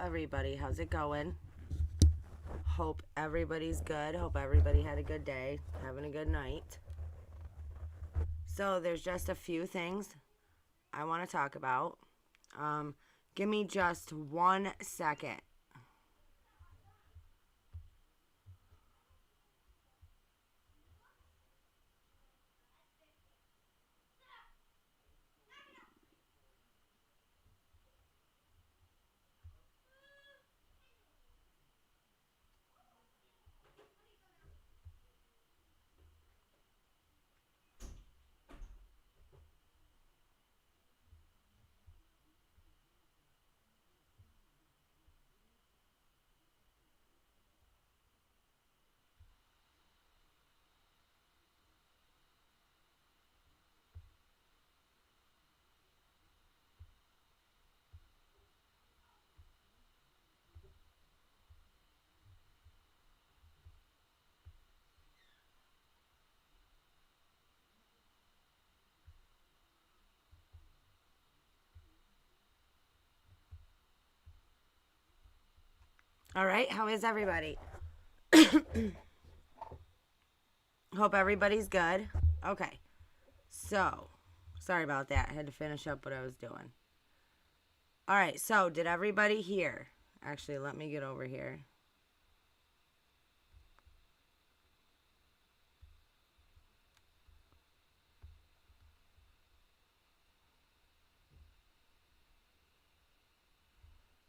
everybody? How's it going? Hope everybody's good. Hope everybody had a good day, having a good night. So, there's just a few things I want to talk about. Give me just 1 second. All right, how is everybody? Hope everybody's good. Okay, so sorry about that. I had to finish up what I was doing. All right, so did everybody hear? Actually, let me get over here.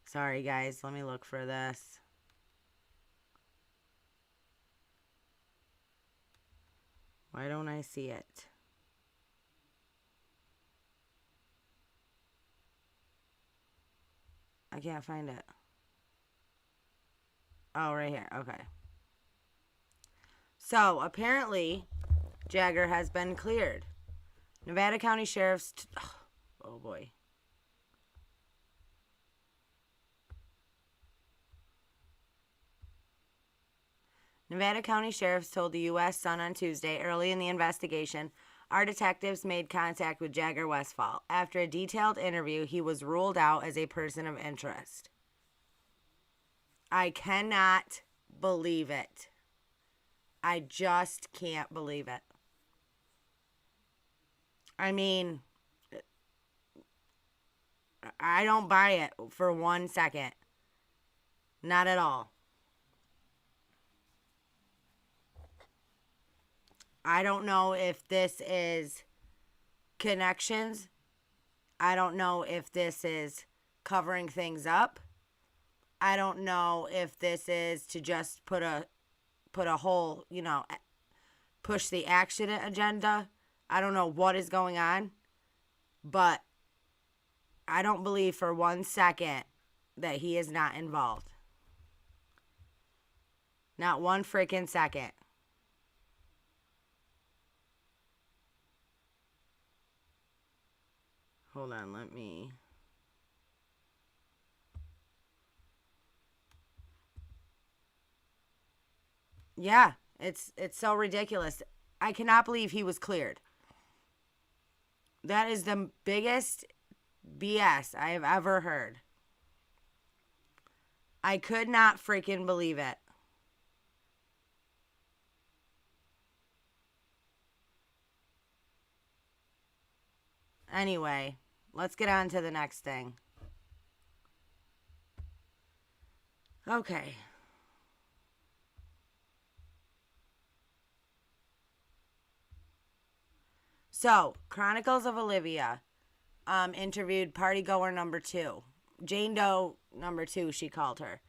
Sorry, guys. Let me look for this. Why don't I see it? I can't find it. Oh, right here. Okay. So, apparently, Jagger has been cleared. Nevada County Sheriff's... oh, boy. Nevada County Sheriff's told the U.S. Sun on Tuesday, early in the investigation, our detectives made contact with Jagger Westfall. After a detailed interview, he was ruled out as a person of interest. I cannot believe it. I just can't believe it. I mean, I don't buy it for 1 second. Not at all. I don't know if this is connections. I don't know if this is covering things up. I don't know if this is to just put a whole, push the accident agenda. I don't know what is going on, but I don't believe for 1 second that he is not involved. Not 1 freaking second. Hold on, let me... Yeah, it's so ridiculous. I cannot believe he was cleared. That is the biggest BS I have ever heard. I could not freaking believe it. Anyway, let's get on to the next thing. Okay. So, Chronicles of Olivia interviewed partygoer number 2. Jane Doe number 2, she called her.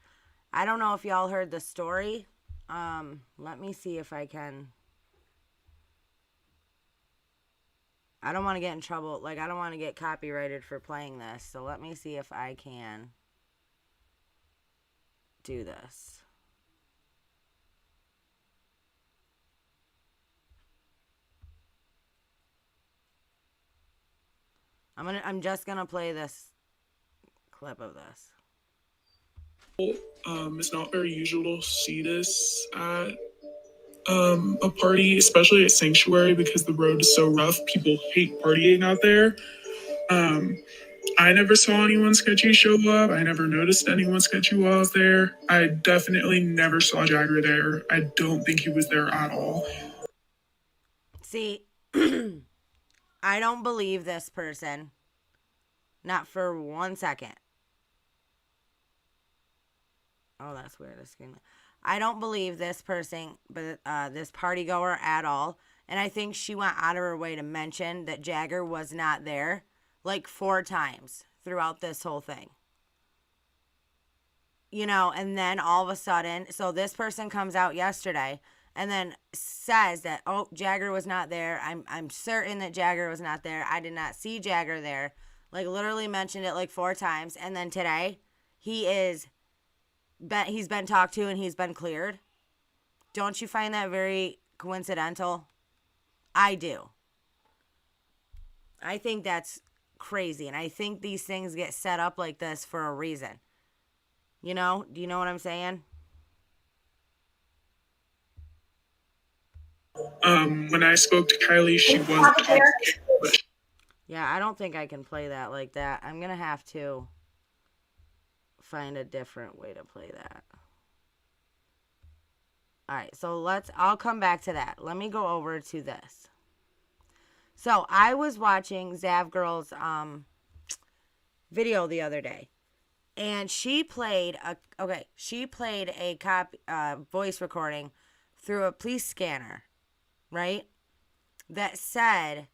I don't know if y'all heard the story. Let me see if I can. I don't want to get in trouble. Like, I don't want to get copyrighted for playing this. So let me see if I can do this. I'm just gonna play this clip of this. It's not very usual to see this at a party, especially at Sanctuary, because the road is so rough. People hate partying out there. I never saw anyone sketchy show up. I never noticed anyone sketchy while I was there. I definitely never saw Jagger there. I don't think he was there at all. See, I don't believe this person. Not for 1 second. Oh, that's weird. I don't believe this person, but this party goer at all. And I think she went out of her way to mention that Jagger was not there like 4 times throughout this whole thing. You know, and then all of a sudden, so this person comes out yesterday and then says that, oh, Jagger was not there. I'm certain that Jagger was not there. I did not see Jagger there. Like, literally mentioned it like 4 times. And then today, he's been talked to and he's been cleared. Don't you find that very coincidental? I do. I think that's crazy. And I think these things get set up like this for a reason. You know? Do you know what I'm saying? When I spoke to Kiely, she was. Yeah, I don't think I can play that like that. I'm going to have to find a different way to play that. All right, so I'll come back to that. Let me go over to this. So I was watching Zav Girl's video the other day. And she played a voice recording through a police scanner, right? That said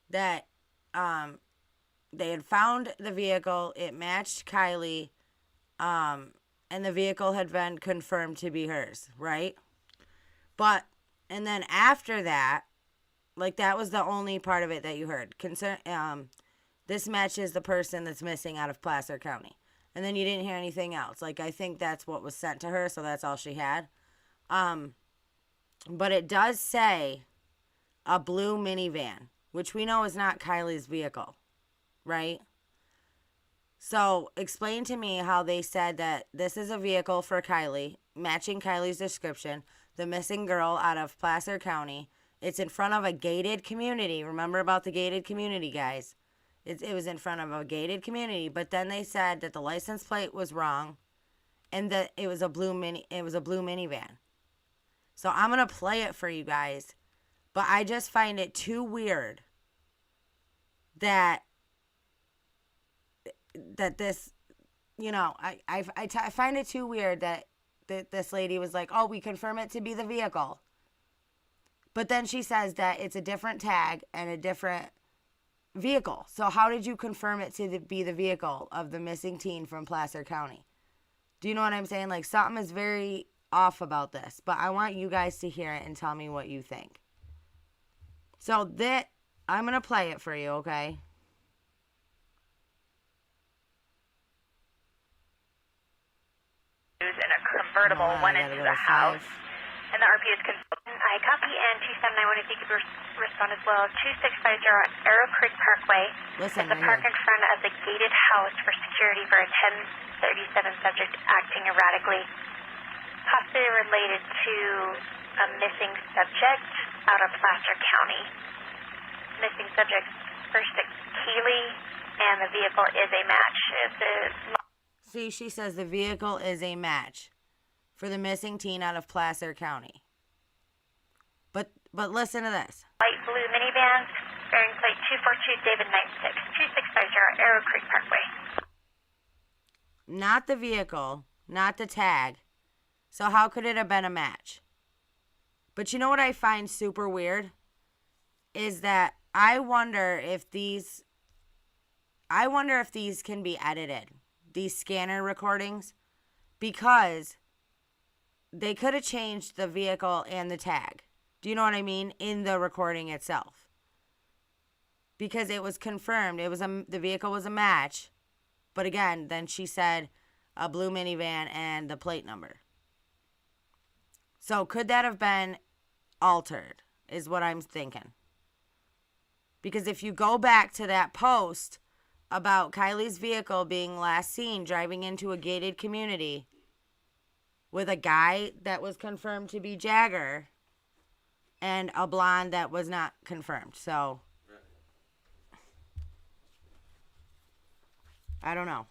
that they had found the vehicle, it matched Kiely, and the vehicle had been confirmed to be hers, right? And then after that, like, that was the only part of it that you heard. This matches the person that's missing out of Placer County. And then you didn't hear anything else. Like, I think that's what was sent to her, so that's all she had. But it does say a blue minivan, which we know is not Kiely's vehicle, right? So explain to me how they said that this is a vehicle for Kiely, matching Kiely's description, the missing girl out of Placer County. It's in front of a gated community. Remember about the gated community, guys. It was in front of a gated community, but then they said that the license plate was wrong and that it was a blue minivan. So I'm going to play it for you guys, but I just find it too weird that this, you know, I find it too weird that this lady was like, "Oh, we confirm it to be the vehicle." But then she says that it's a different tag and a different vehicle. So how did you confirm it to be the vehicle of the missing teen from Placer County? Do you know what I'm saying? Like, something is very off about this, but I want you guys to hear it and tell me what you think. So I'm going to play it for you, okay? In a convertible went into the house, and the RP is confirmed. I copy, and 2791, if you could respond as well. 2650 Arrow Creek Parkway. Listen, it's a park in front of the gated house for security for a 1037 subject acting erratically, possibly related to a missing subject out of Placer County. Missing subject first at Kiely, and the vehicle is a match. See, she says the vehicle is a match for the missing teen out of Placer County. But listen to this. Light blue minivan, bearing plate 242 David 96, 2650 Arrow Creek Parkway. Not the vehicle, not the tag. So how could it have been a match? But you know what I find super weird? Is that I wonder if these can be edited. These scanner recordings. Because they could have changed the vehicle and the tag. Do you know what I mean? In the recording itself. Because it was confirmed. The vehicle was a match. But again, then she said a blue minivan and the plate number. So could that have been altered? Is what I'm thinking. Because if you go back to that post about Kiely's vehicle being last seen driving into a gated community with a guy that was confirmed to be Jagger and a blonde that was not confirmed. So I don't know.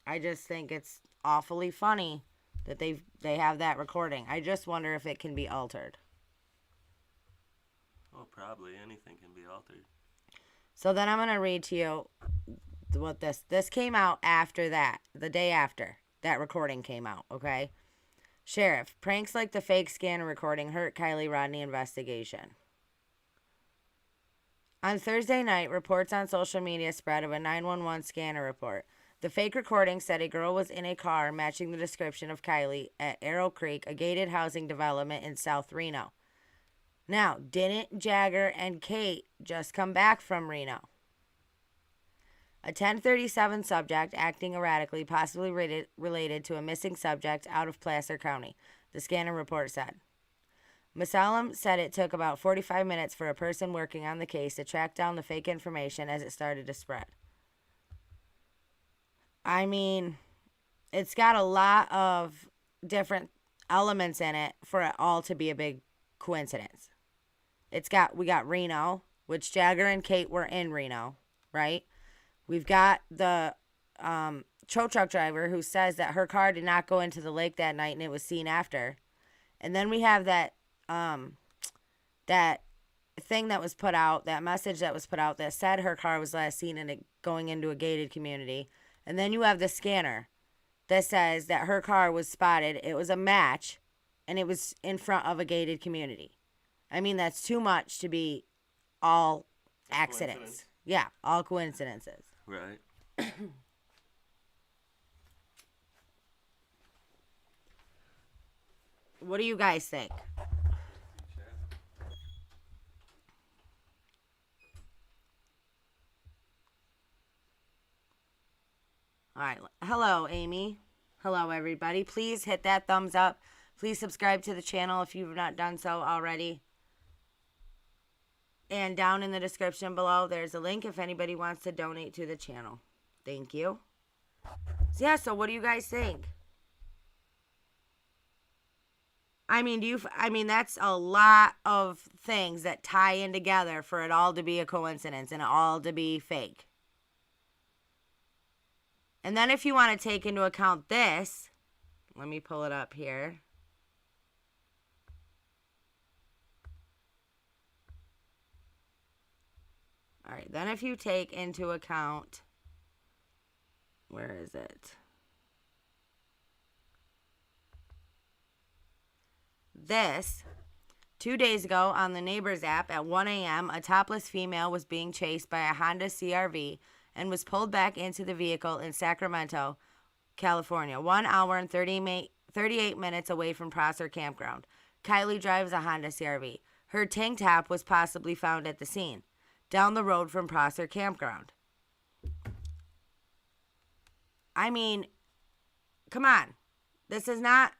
I just think it's awfully funny that they have that recording. I just wonder if it can be altered. Oh, probably anything can be altered. So then I'm going to read to you what this came out after that, the day after that recording came out, okay? Sheriff, pranks like the fake scanner recording hurt Kiely Rodni investigation. On Thursday night, reports on social media spread of a 911 scanner report. The fake recording said a girl was in a car matching the description of Kiely at Arrow Creek, a gated housing development in South Reno. Now, didn't Jagger and Kate just come back from Reno? A 1037 subject acting erratically, possibly related to a missing subject out of Placer County, the scanner report said. Masalam said it took about 45 minutes for a person working on the case to track down the fake information as it started to spread. I mean, it's got a lot of different elements in it for it all to be a big coincidence. We got Reno, which Jagger and Kate were in Reno, right? We've got the tow truck driver who says that her car did not go into the lake that night and it was seen after. And then we have that thing that was put out, that message that was put out that said her car was last seen going into a gated community. And then you have the scanner that says that her car was spotted. It was a match, and it was in front of a gated community. I mean, that's too much to be all accidents. Yeah, all coincidences. Right. What do you guys think? All right. Hello, Amy. Hello, everybody. Please hit that thumbs up. Please subscribe to the channel if you've not done so already. And down in the description below, there's a link if anybody wants to donate to the channel. Thank you. So, yeah, so what do you guys think? I mean, that's a lot of things that tie in together for it all to be a coincidence and it all to be fake. And then if you want to take into account this, let me pull it up here. All right, then if you take into account, where is it? This, 2 days ago on the Neighbors app at 1 a.m., a topless female was being chased by a Honda CRV and was pulled back into the vehicle in Sacramento, California, 1 hour and 38 minutes away from Prosser Campground. Kiely drives a Honda CRV. Her tank top was possibly found at the scene, down the road from Prosser Campground. I mean, come on. This is not...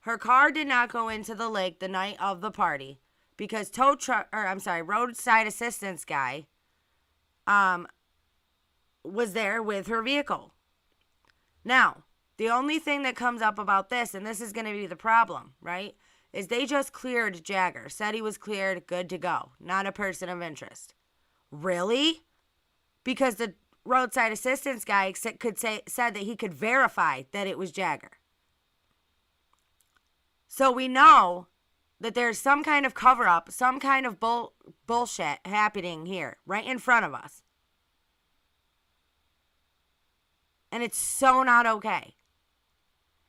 Her car did not go into the lake the night of the party because roadside assistance guy was there with her vehicle. Now, the only thing that comes up about this, and this is going to be the problem, right, is they just cleared Jagger, said he was cleared, good to go, not a person of interest. Really? Because the roadside assistance guy said that he could verify that it was Jagger. So we know that there's some kind of cover-up, some kind of bullshit happening here, right in front of us. And it's so not okay.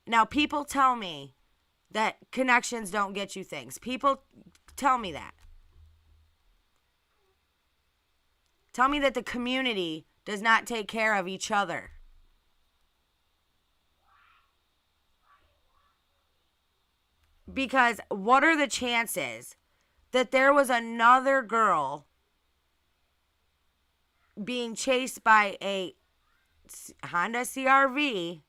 Now, people tell me that connections don't get you things. People tell me that. Tell me that the community does not take care of each other. Because what are the chances that there was another girl being chased by a Honda CRV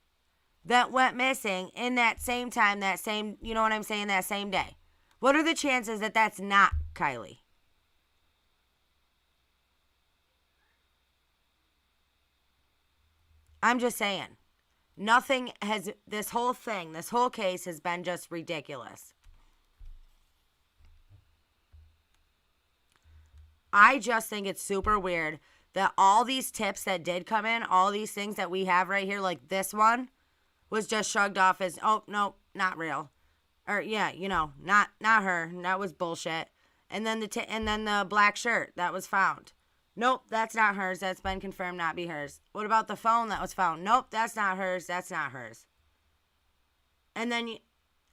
that went missing in that same time, that same day? What are the chances that that's not Kiely? I'm just saying. This whole case has been just ridiculous. I just think it's super weird that all these tips that did come in, all these things that we have right here, like this one, was just shrugged off as, oh, no, not real. Or, yeah, not her. That was bullshit. And then the black shirt that was found. Nope, that's not hers. That's been confirmed not be hers. What about the phone that was found? Nope, that's not hers. That's not hers. And then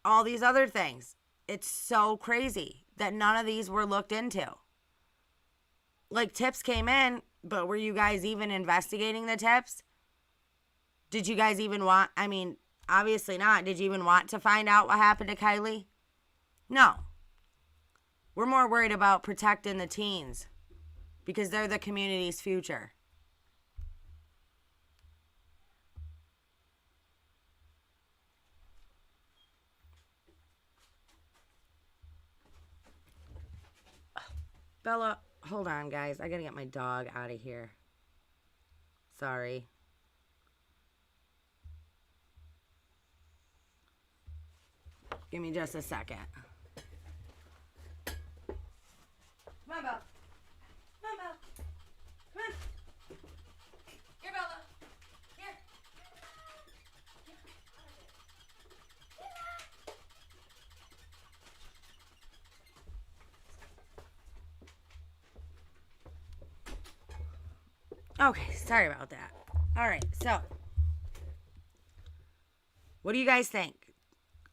all these other things. It's so crazy that none of these were looked into. Like, tips came in, but were you guys even investigating the tips? Did you guys even want, obviously not. Did you even want to find out what happened to Kiely? No. We're more worried about protecting the teens because they're the community's future. Bella, hold on, guys. I gotta get my dog out of here. Sorry. Give me just a second. Come on, Bella. Come on, Bella. Come on. Here, Bella. Here. Okay, sorry about that. All right, so what do you guys think?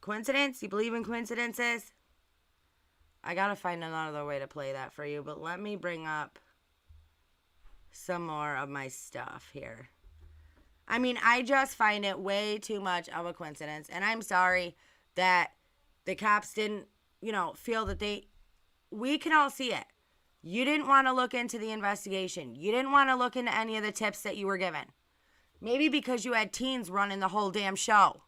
Coincidence? You believe in coincidences? I gotta find another way to play that for you, but let me bring up some more of my stuff here. I just find it way too much of a coincidence, and I'm sorry that the cops didn't, feel that we can all see it. You didn't want to look into the investigation. You didn't want to look into any of the tips that you were given. Maybe because you had teens running the whole damn show.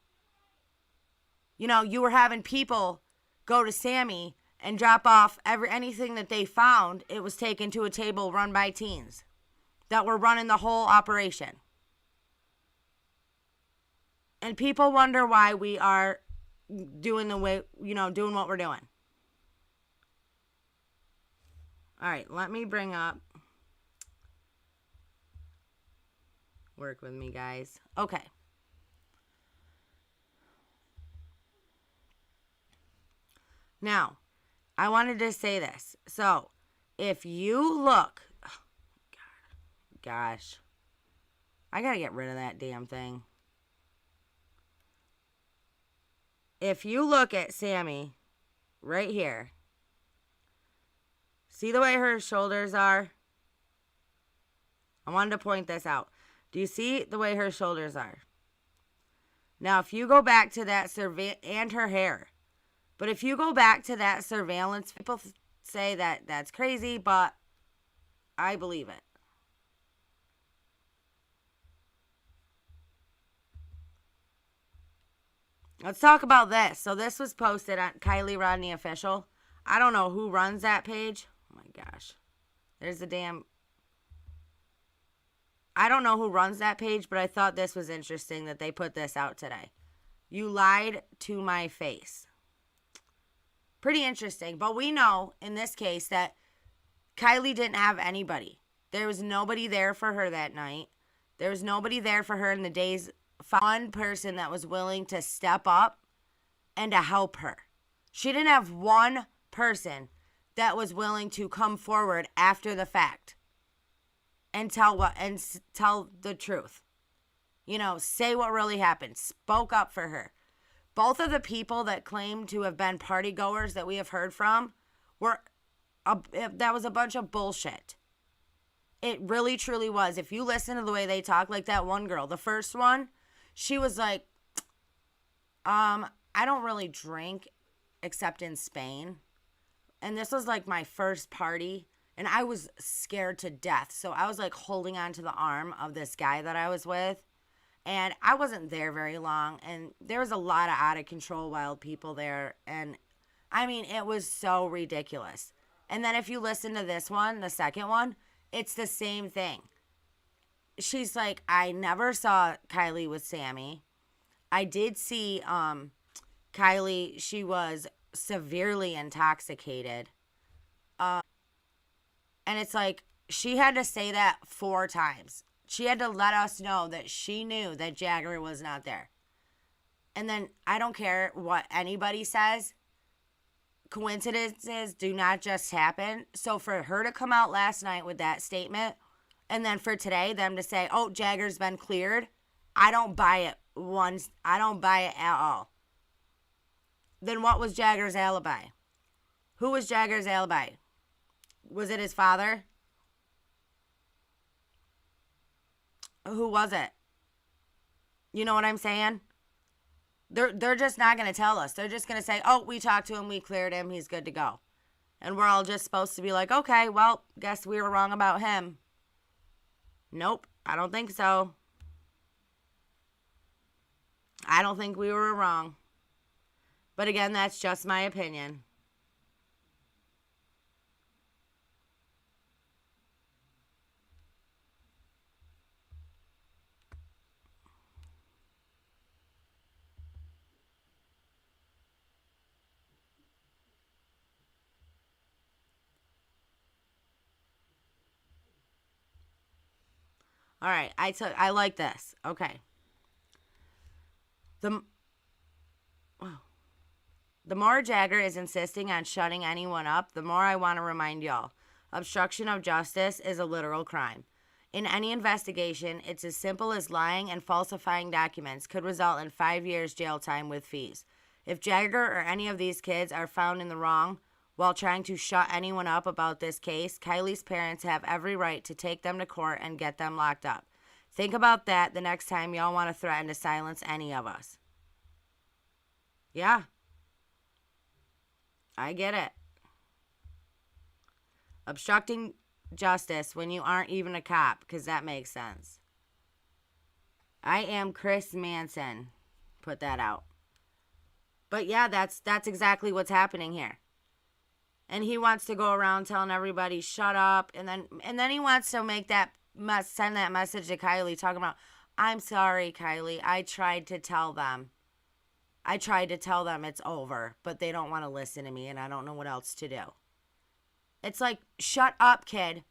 You were having people go to Sammy and drop off anything that they found. It was taken to a table run by teens that were running the whole operation. And people wonder why we are doing doing what we're doing. All right, let me bring up. Work with me, guys. Okay. Now, I wanted to say this. So, if you look, oh, gosh, I gotta get rid of that damn thing. If you look at Sammy right here, see the way her shoulders are? I wanted to point this out. Do you see the way her shoulders are? Now, if you go back to that and her hair, but if you go back to that surveillance, people say that that's crazy, but I believe it. Let's talk about this. So this was posted on Kiely Rodni Official. I don't know who runs that page. Oh my gosh. There's the damn... I don't know who runs that page, but I thought this was interesting that they put this out today. You lied to my face. Pretty interesting. But we know, in this case, that Kiely didn't have anybody. There was nobody there for her that night. There was nobody there for her in the days. One person that was willing to step up and to help her. She didn't have one person that was willing to come forward after the fact and tell the truth. Say what really happened. Spoke up for her. Both of the people that claimed to have been party goers that we have heard from that was a bunch of bullshit. It really, truly was. If you listen to the way they talk, like that one girl, the first one, she was like, I don't really drink except in Spain. And this was like my first party. And I was scared to death. So I was like holding on to the arm of this guy that I was with. And I wasn't there very long. And there was a lot of out of control wild people there. And it was so ridiculous. And then if you listen to this one, the second one, it's the same thing. She's like, I never saw Kiely with Sammy. I did see Kiely. She was severely intoxicated. And it's like, she had to say that 4 times. She had to let us know that she knew that Jagger was not there. And then I don't care what anybody says. Coincidences do not just happen. So for her to come out last night with that statement, and then for today, them to say, oh, Jagger's been cleared, I don't buy it once. I don't buy it at all. Then what was Jagger's alibi? Who was Jagger's alibi? Was it his father? Who was it? You know what I'm saying? They're just not going to tell us. They're just going to say, oh, we talked to him, we cleared him, he's good to go. And we're all just supposed to be like, okay, well, guess we were wrong about him. Nope, I don't think so. I don't think we were wrong. But again, that's just my opinion. All right, I like this. Okay. The more Jagger is insisting on shutting anyone up, the more I want to remind y'all. Obstruction of justice is a literal crime. In any investigation, it's as simple as lying and falsifying documents could result in 5 years jail time with fees. If Jagger or any of these kids are found in the wrong while trying to shut anyone up about this case, Kiely's parents have every right to take them to court and get them locked up. Think about that the next time y'all want to threaten to silence any of us. Yeah. I get it. Obstructing justice when you aren't even a cop, because that makes sense. I am Chris Manson. Put that out. But yeah, that's exactly what's happening here. And he wants to go around telling everybody shut up, and then he wants to make that send that message to Kiely talking about, I'm sorry, Kiely, I tried to tell them it's over, but they don't want to listen to me and I don't know what else to do. It's like, shut up, kid.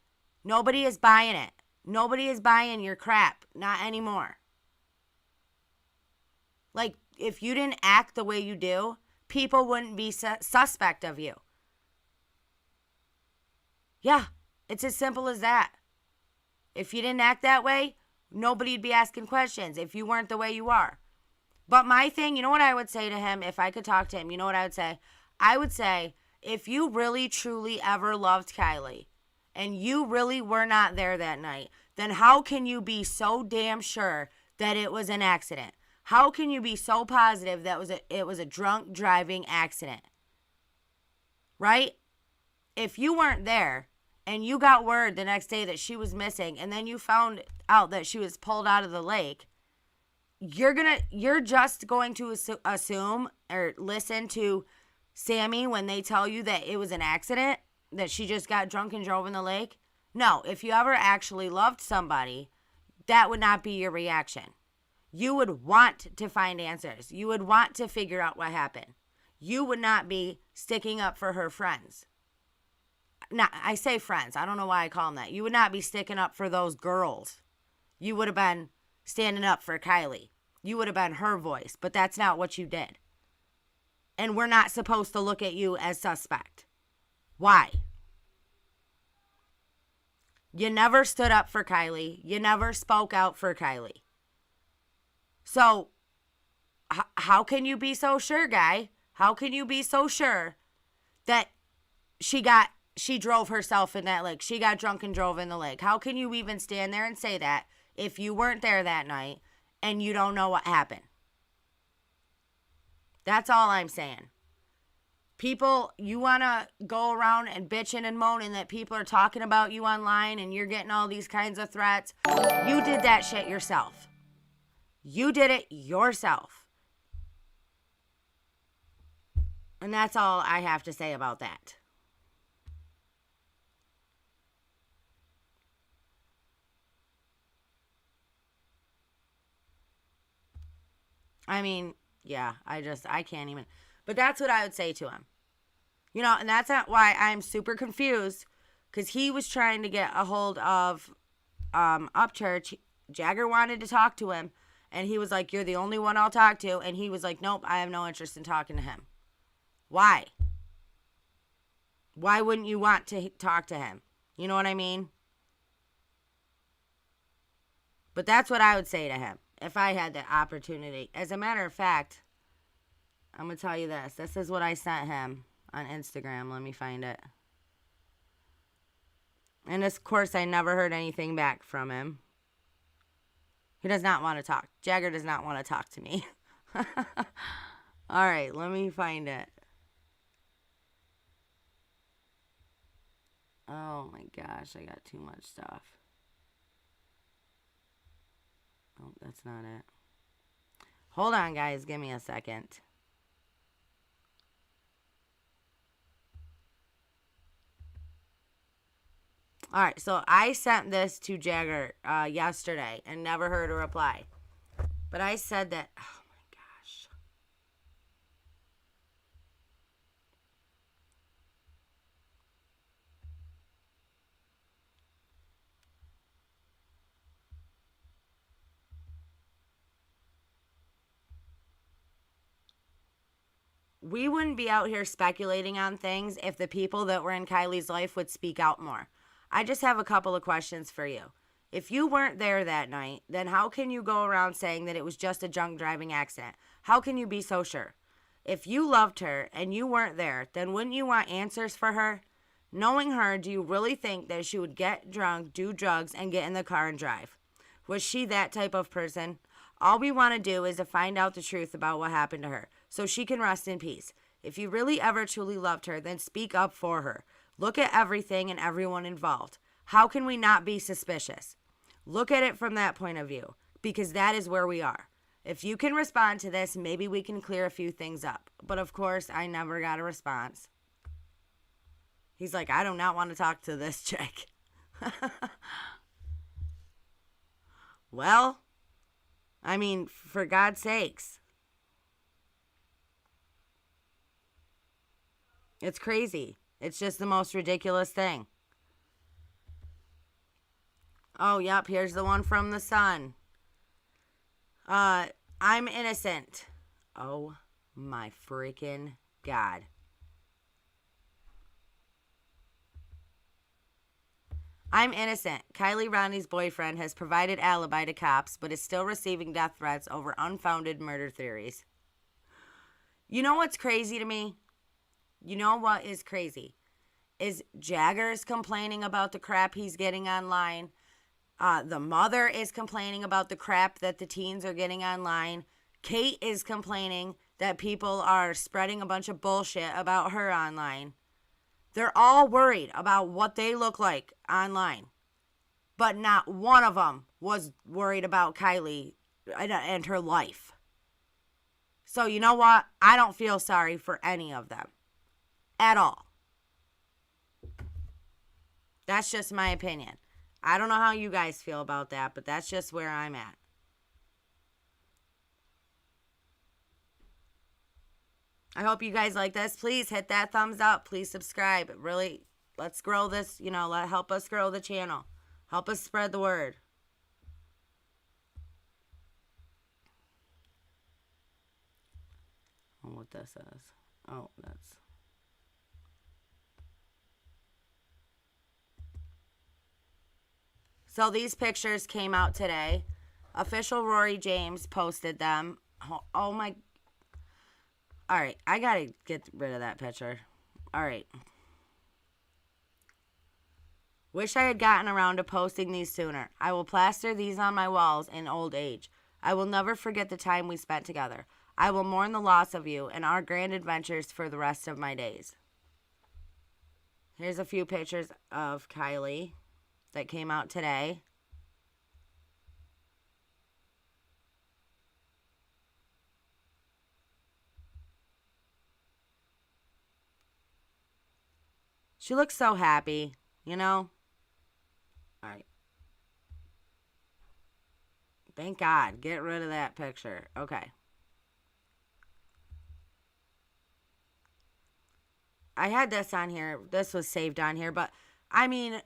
Nobody is buying it. Nobody is buying your crap. Not anymore. Like, if you didn't act the way you do, people wouldn't be suspect of you. Yeah, it's as simple as that. If you didn't act that way, nobody'd be asking questions if you weren't the way you are. But my thing, you know what I would say to him if I could talk to him? You know what I would say? I would say, if you really, truly ever loved Kiely and you really were not there that night, then how can you be so damn sure that it was an accident? How can you be so positive that it was a drunk driving accident? Right? If you weren't there and you got word the next day that she was missing and then you found out that she was pulled out of the lake, you're just going to assume or listen to Sammy when they tell you that it was an accident, that she just got drunk and drove in the lake? No, if you ever actually loved somebody, that would not be your reaction. You would want to find answers. You would want to figure out what happened. You would not be sticking up for her friends. Now, I say friends. I don't know why I call them that. You would not be sticking up for those girls. You would have been standing up for Kiely. You would have been her voice, but that's not what you did. And we're not supposed to look at you as suspect. Why? You never stood up for Kiely. You never spoke out for Kiely. So, how can you be so sure, guy? How can you be so sure that she drove herself in that lake? She got drunk and drove in the lake. How can you even stand there and say that if you weren't there that night and you don't know what happened? That's all I'm saying. People, you want to go around and bitching and moaning that people are talking about you online and you're getting all these kinds of threats. You did that shit yourself. You did it yourself. And that's all I have to say about that. I mean, yeah, I can't even. But that's what I would say to him. You know, and that's not why I'm super confused because he was trying to get a hold of Upchurch. Jagger wanted to talk to him, and he was like, "You're the only one I'll talk to," and he was like, "Nope, I have no interest in talking to him." Why? Why wouldn't you want to talk to him? You know what I mean? But that's what I would say to him if I had the opportunity. As a matter of fact, I'm going to tell you this. This is what I sent him on Instagram. Let me find it. And of course, I never heard anything back from him. He does not want to talk. Jagger does not want to talk to me. All right, let me find it. Oh my gosh, I got too much stuff. Oh, that's not it. Hold on, guys. Give me a second. All right, so I sent this to Jagger yesterday and never heard a reply. But I said that, oh my gosh. We wouldn't be out here speculating on things if the people that were in Kiely's life would speak out more. I just have a couple of questions for you. If you weren't there that night, then how can you go around saying that it was just a drunk driving accident? How can you be so sure? If you loved her and you weren't there, then wouldn't you want answers for her? Knowing her, do you really think that she would get drunk, do drugs, and get in the car and drive? Was she that type of person? All we want to do is to find out the truth about what happened to her, so she can rest in peace. If you really ever truly loved her, then speak up for her. Look at everything and everyone involved. How can we not be suspicious? Look at it from that point of view, because that is where we are. If you can respond to this, maybe we can clear a few things up. But of course, I never got a response. He's like, I do not want to talk to this chick. Well, I mean, for God's sakes. It's crazy. It's just the most ridiculous thing. Oh, yep, here's the one from the Sun. I'm innocent. Oh my freaking God. I'm innocent. Kiely Rodni's boyfriend has provided alibi to cops, but is still receiving death threats over unfounded murder theories. You know what's crazy to me? You know what is crazy? Is Jagger's complaining about the crap he's getting online. The mother is complaining about the crap that the teens are getting online. Kate is complaining that people are spreading a bunch of bullshit about her online. They're all worried about what they look like online. But not one of them was worried about Kiely and her life. So you know what? I don't feel sorry for any of them. At all. That's just my opinion. I don't know how you guys feel about that, but that's just where I'm at. I hope you guys like this. Please hit that thumbs up. Please subscribe. Really, let's grow this, help us grow the channel. Help us spread the word. I don't know what this is. Oh, that's... So these pictures came out today. Official Rory James posted them. Oh my... All right, I gotta get rid of that picture. All right. Wish I had gotten around to posting these sooner. I will plaster these on my walls in old age. I will never forget the time we spent together. I will mourn the loss of you and our grand adventures for the rest of my days. Here's a few pictures of Kiely that came out today. She looks so happy, you know? All right. Thank God. Get rid of that picture. Okay. I had this on here. This was saved on here, but I mean,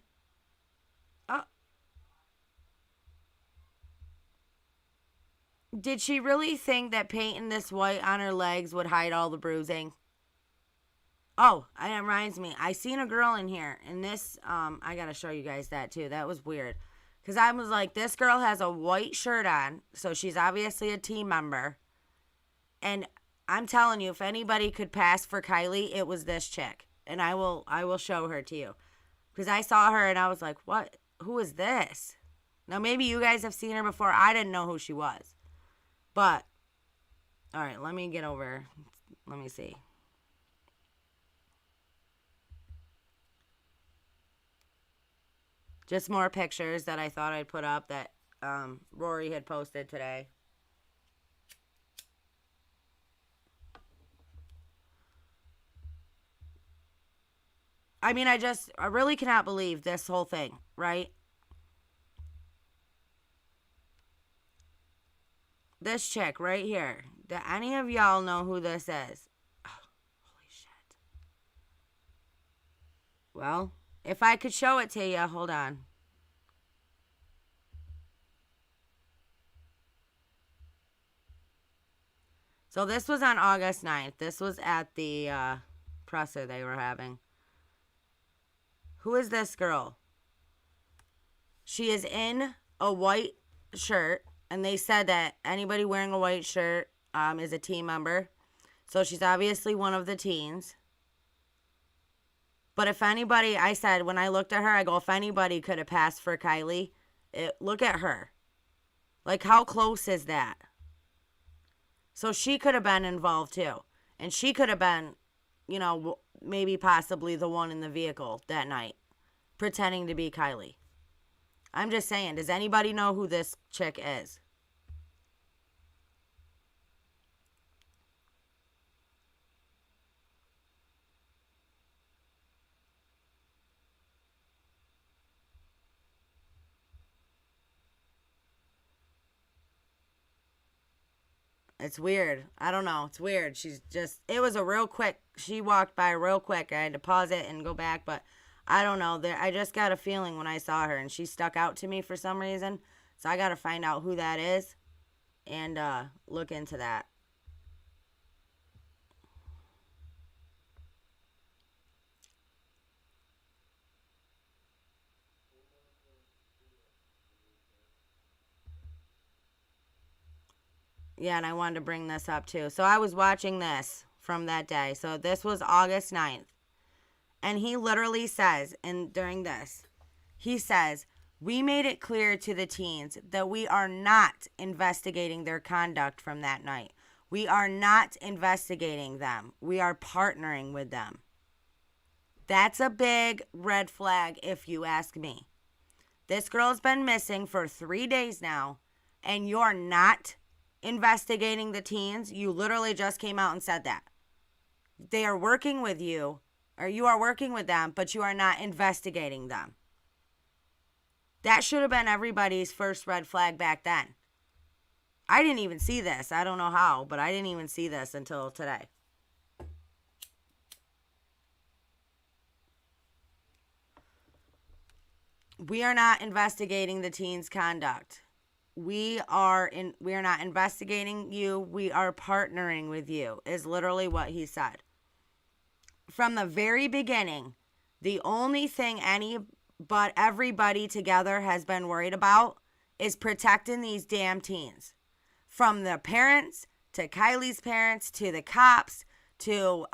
did she really think that painting this white on her legs would hide all the bruising? Oh, it reminds me. I seen a girl in here, and this, I gotta show you guys that too. That was weird. Because I was like, this girl has a white shirt on, so she's obviously a team member. And I'm telling you, if anybody could pass for Kiely, it was this chick. And I will show her to you. Because I saw her and I was like, what? Who is this? Now, maybe you guys have seen her before. I didn't know who she was. But, all right, let me get over. Let me see. Just more pictures that I thought I'd put up that Rory had posted today. I mean, I really cannot believe this whole thing, right? This chick right here. Do any of y'all know who this is? Oh, holy shit. Well, if I could show it to you, hold on. So this was on August 9th. This was at the presser they were having. Who is this girl? She is in a white shirt, and they said that anybody wearing a white shirt is a team member. So she's obviously one of the teens. But if anybody, I said, when I looked at her, I go, if anybody could have passed for Kiely, look at her. Like, how close is that? So she could have been involved too. And she could have been, you know, maybe possibly the one in the vehicle that night, pretending to be Kiely. I'm just saying, does anybody know who this chick is? It's weird. I don't know. It's weird. It was a real quick, she walked by real quick. I had to pause it and go back, but I don't know. I just got a feeling when I saw her, and she stuck out to me for some reason. So I got to find out who that is and look into that. Yeah, and I wanted to bring this up too. So I was watching this from that day. So this was August 9th. And he literally says, and during this, he says, we made it clear to the teens that we are not investigating their conduct from that night. We are not investigating them. We are partnering with them. That's a big red flag if you ask me. This girl's been missing for 3 days now, and you're not investigating the teens. You literally just came out and said that. They are working with you, or you are working with them, but you are not investigating them. That should have been everybody's first red flag back then. I didn't even see this. I don't know how, but I didn't even see this until today. We are not investigating the teens' conduct. We are not investigating you. We are partnering with you, is literally what he said. From the very beginning, the only thing everybody together has been worried about is protecting these damn teens. From the parents to Kiely's parents to the cops to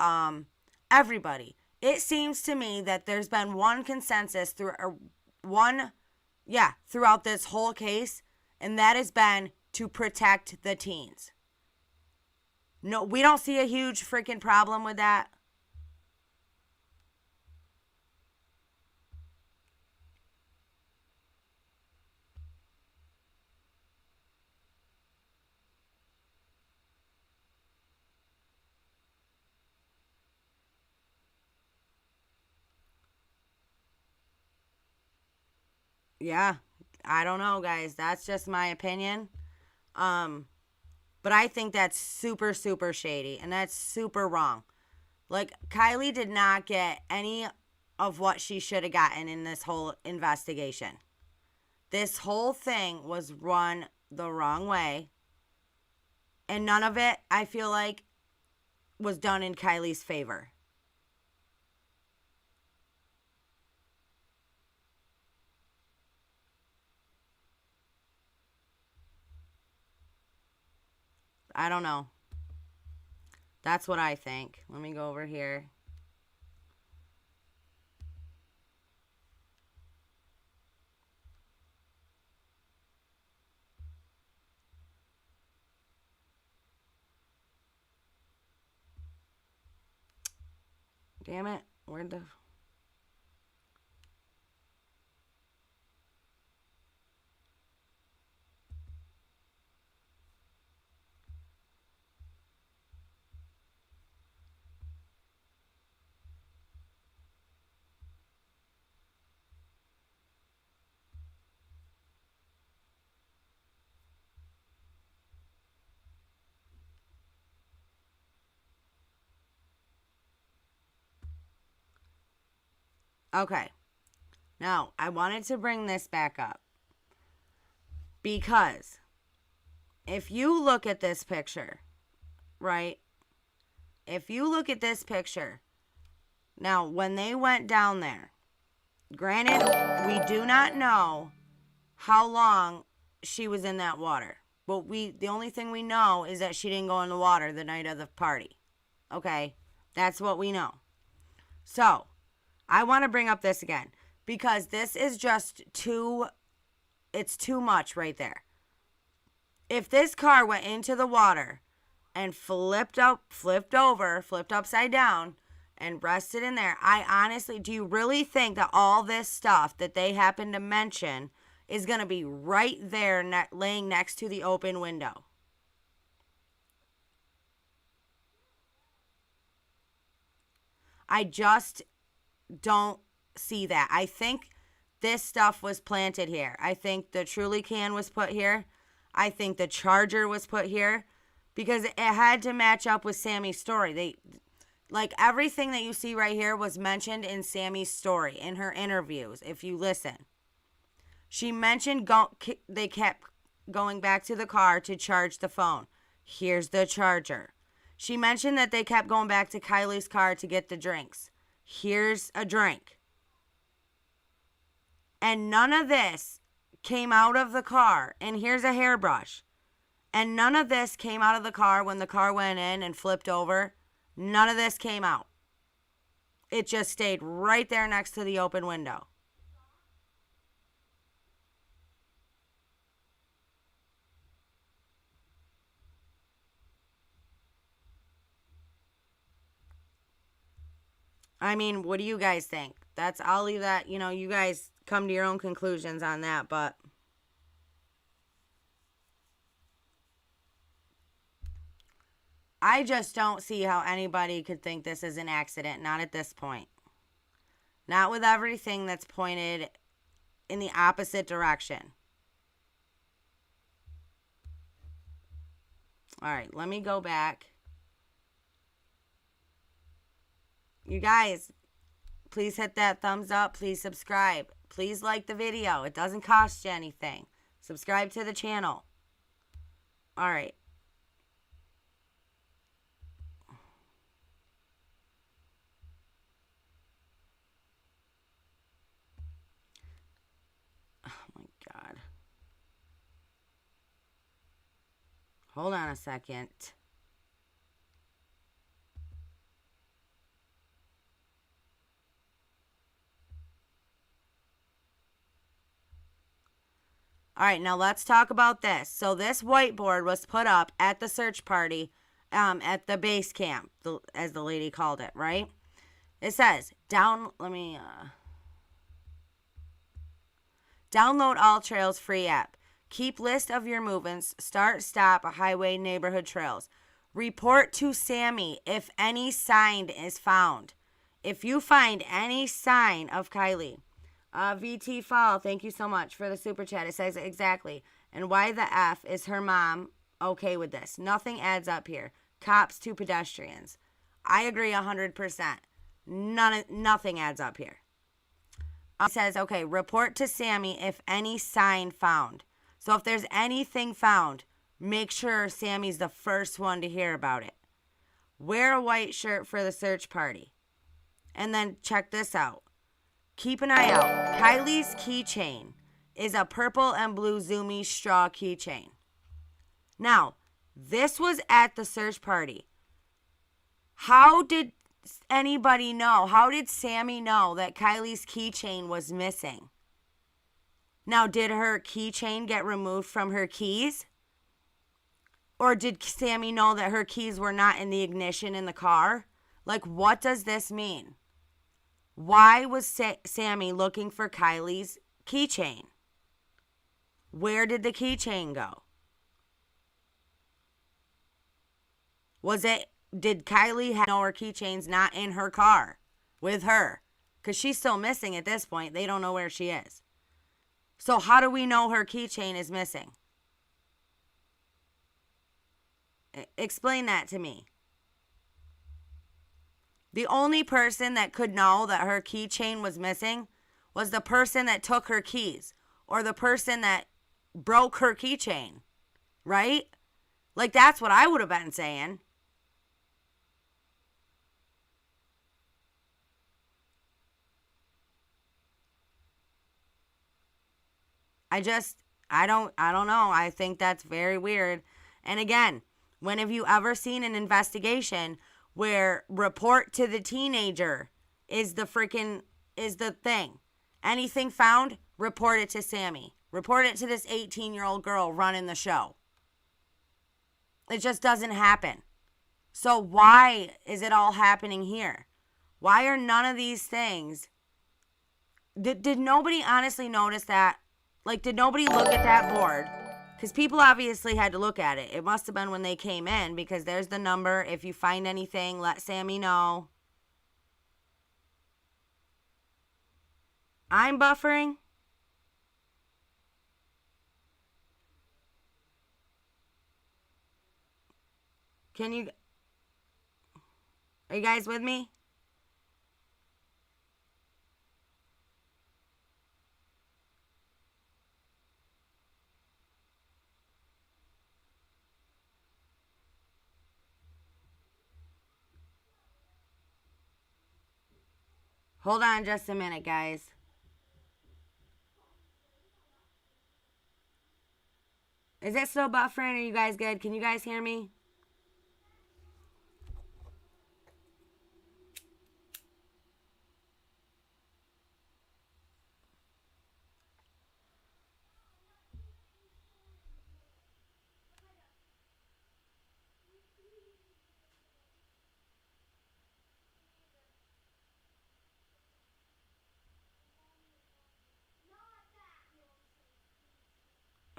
everybody. It seems to me that there's been one consensus throughout this whole case, and that has been to protect the teens. No, we don't see a huge freaking problem with that. Yeah, I don't know, guys. That's just my opinion. But I think that's super, super shady, and that's super wrong. Like, Kiely did not get any of what she should have gotten in this whole investigation. This whole thing was run the wrong way. And none of it, I feel like, was done in Kiely's favor. I don't know. That's what I think. Let me go over here. Damn it. Where'd the... Okay. Now, I wanted to bring this back up. Because if you look at this picture, right? If you look at this picture, now, when they went down there, granted, we do not know how long she was in that water. But the only thing we know is that she didn't go in the water the night of the party. Okay? That's what we know. So, I want to bring up this again because this is just it's too much right there. If this car went into the water and flipped upside down and rested in there, I honestly, do you really think that all this stuff that they happen to mention is going to be right there laying next to the open window? I just don't see that. I think this stuff was planted here. I think the Truly can was put here. I think the charger was put here because it had to match up with Sammy's story. Like everything that you see right here was mentioned in Sammy's story, in her interviews, if you listen. She mentioned they kept going back to the car to charge the phone. Here's the charger. She mentioned that they kept going back to Kiely's car to get the drinks. Here's a drink. And none of this came out of the car. And here's a hairbrush. And none of this came out of the car when the car went in and flipped over. None of this came out. It just stayed right there next to the open window. I mean, what do you guys think? I'll leave that, you guys come to your own conclusions on that, but I just don't see how anybody could think this is an accident, not at this point. Not with everything that's pointed in the opposite direction. All right, let me go back. You guys, please hit that thumbs up. Please subscribe. Please like the video. It doesn't cost you anything. Subscribe to the channel. All right. Oh my God. Hold on a second. All right, now let's talk about this. So this whiteboard was put up at the search party at the base camp, as the lady called it, right? It says, download All Trails free app. Keep list of your movements. Start, stop, highway, neighborhood trails. Report to Sammy if any sign is found. If you find any sign of Kiely. VT Fall, thank you so much for the super chat. It says exactly. And why the F is her mom okay with this? Nothing adds up here. Cops to pedestrians. I agree 100%. Nothing adds up here. It says, okay, report to Sammy if any sign found. So if there's anything found, make sure Sammy's the first one to hear about it. Wear a white shirt for the search party. And then check this out. Keep an eye out. Kiely's keychain is a purple and blue Zoomy straw keychain. Now, this was at the search party. How did anybody know? How did Sammy know that Kiely's keychain was missing? Now, did her keychain get removed from her keys? Or did Sammy know that her keys were not in the ignition in the car? Like, what does this mean? Why was Sammy looking for Kiely's keychain? Where did the keychain go? Did Kiely know her keychain's not in her car with her? Because she's still missing at this point. They don't know where she is. So how do we know her keychain is missing? Explain that to me. The only person that could know that her keychain was missing was the person that took her keys or the person that broke her keychain, right? Like, that's what I would have been saying. I don't know. I think that's very weird. And again, when have you ever seen an investigation where report to the teenager is the thing? Anything found, report it to Sammy. Report it to this 18-year-old girl running the show. It just doesn't happen. So why is it all happening here? Why are none of these things? Did nobody honestly notice that? Like, did nobody look at that board? Because people obviously had to look at it. It must have been when they came in, because there's the number. If you find anything, let Sammy know. I'm buffering. Are you guys with me? Hold on just a minute, guys. Is it still buffering? Are you guys good? Can you guys hear me?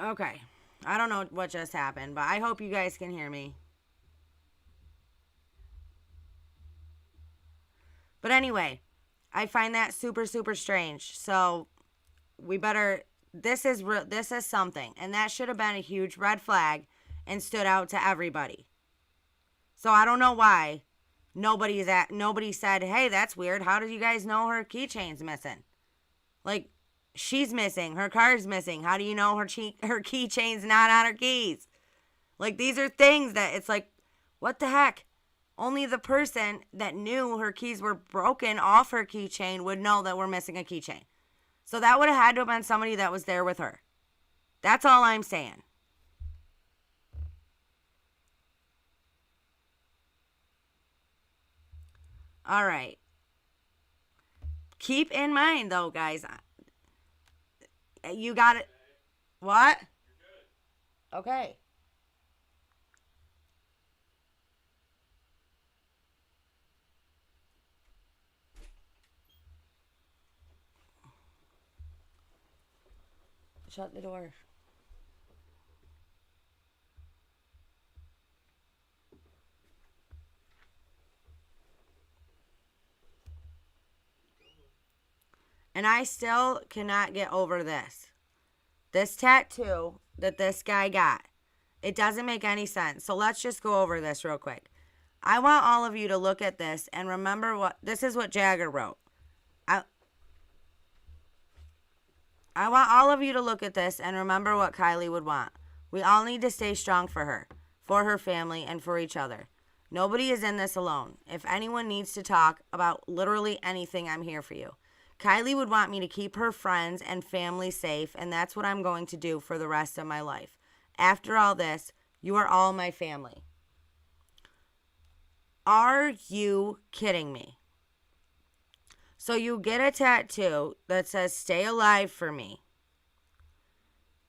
Okay. I don't know what just happened, but I hope you guys can hear me. But anyway, I find that super, super strange. So we better, this is something. And that should have been a huge red flag and stood out to everybody. So I don't know why nobody said, hey, that's weird. How did you guys know her keychain's missing? Like, she's missing. Her car's missing. How do you know her keychain's not on her keys? Like, these are things that it's like, what the heck? Only the person that knew her keys were broken off her keychain would know that we're missing a keychain. So that would have had to have been somebody that was there with her. That's all I'm saying. All right. Keep in mind, though, guys. You got it. What? Okay. Shut the door. And I still cannot get over this. This tattoo that this guy got. It doesn't make any sense. So let's just go over this real quick. I want all of you to look at this and remember this is what Jagger wrote. I want all of you to look at this and remember what Kiely would want. We all need to stay strong for her family, and for each other. Nobody is in this alone. If anyone needs to talk about literally anything, I'm here for you. Kiely would want me to keep her friends and family safe, and that's what I'm going to do for the rest of my life. After all this, you are all my family. Are you kidding me? So you get a tattoo that says, "Stay alive for me."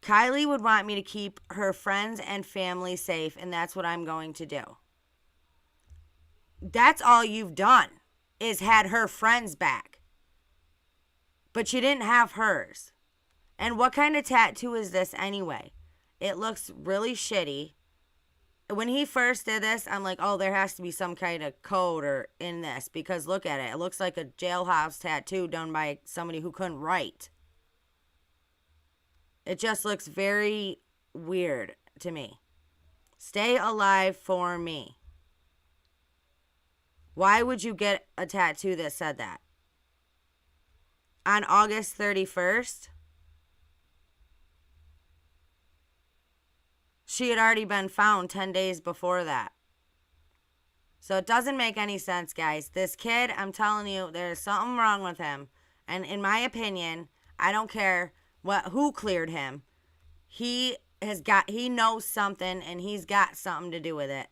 Kiely would want me to keep her friends and family safe, and that's what I'm going to do. That's all you've done, is had her friends back. But you didn't have hers. And what kind of tattoo is this anyway? It looks really shitty. When he first did this, I'm like, oh, there has to be some kind of code or in this, because look at it. It looks like a jailhouse tattoo done by somebody who couldn't write. It just looks very weird to me. Stay alive for me. Why would you get a tattoo that said that? On August 31st, she had already been found 10 days before that. So it doesn't make any sense, guys. This kid, I'm telling you, there's something wrong with him. And in my opinion, I don't care who cleared him. He knows something, and he's got something to do with it.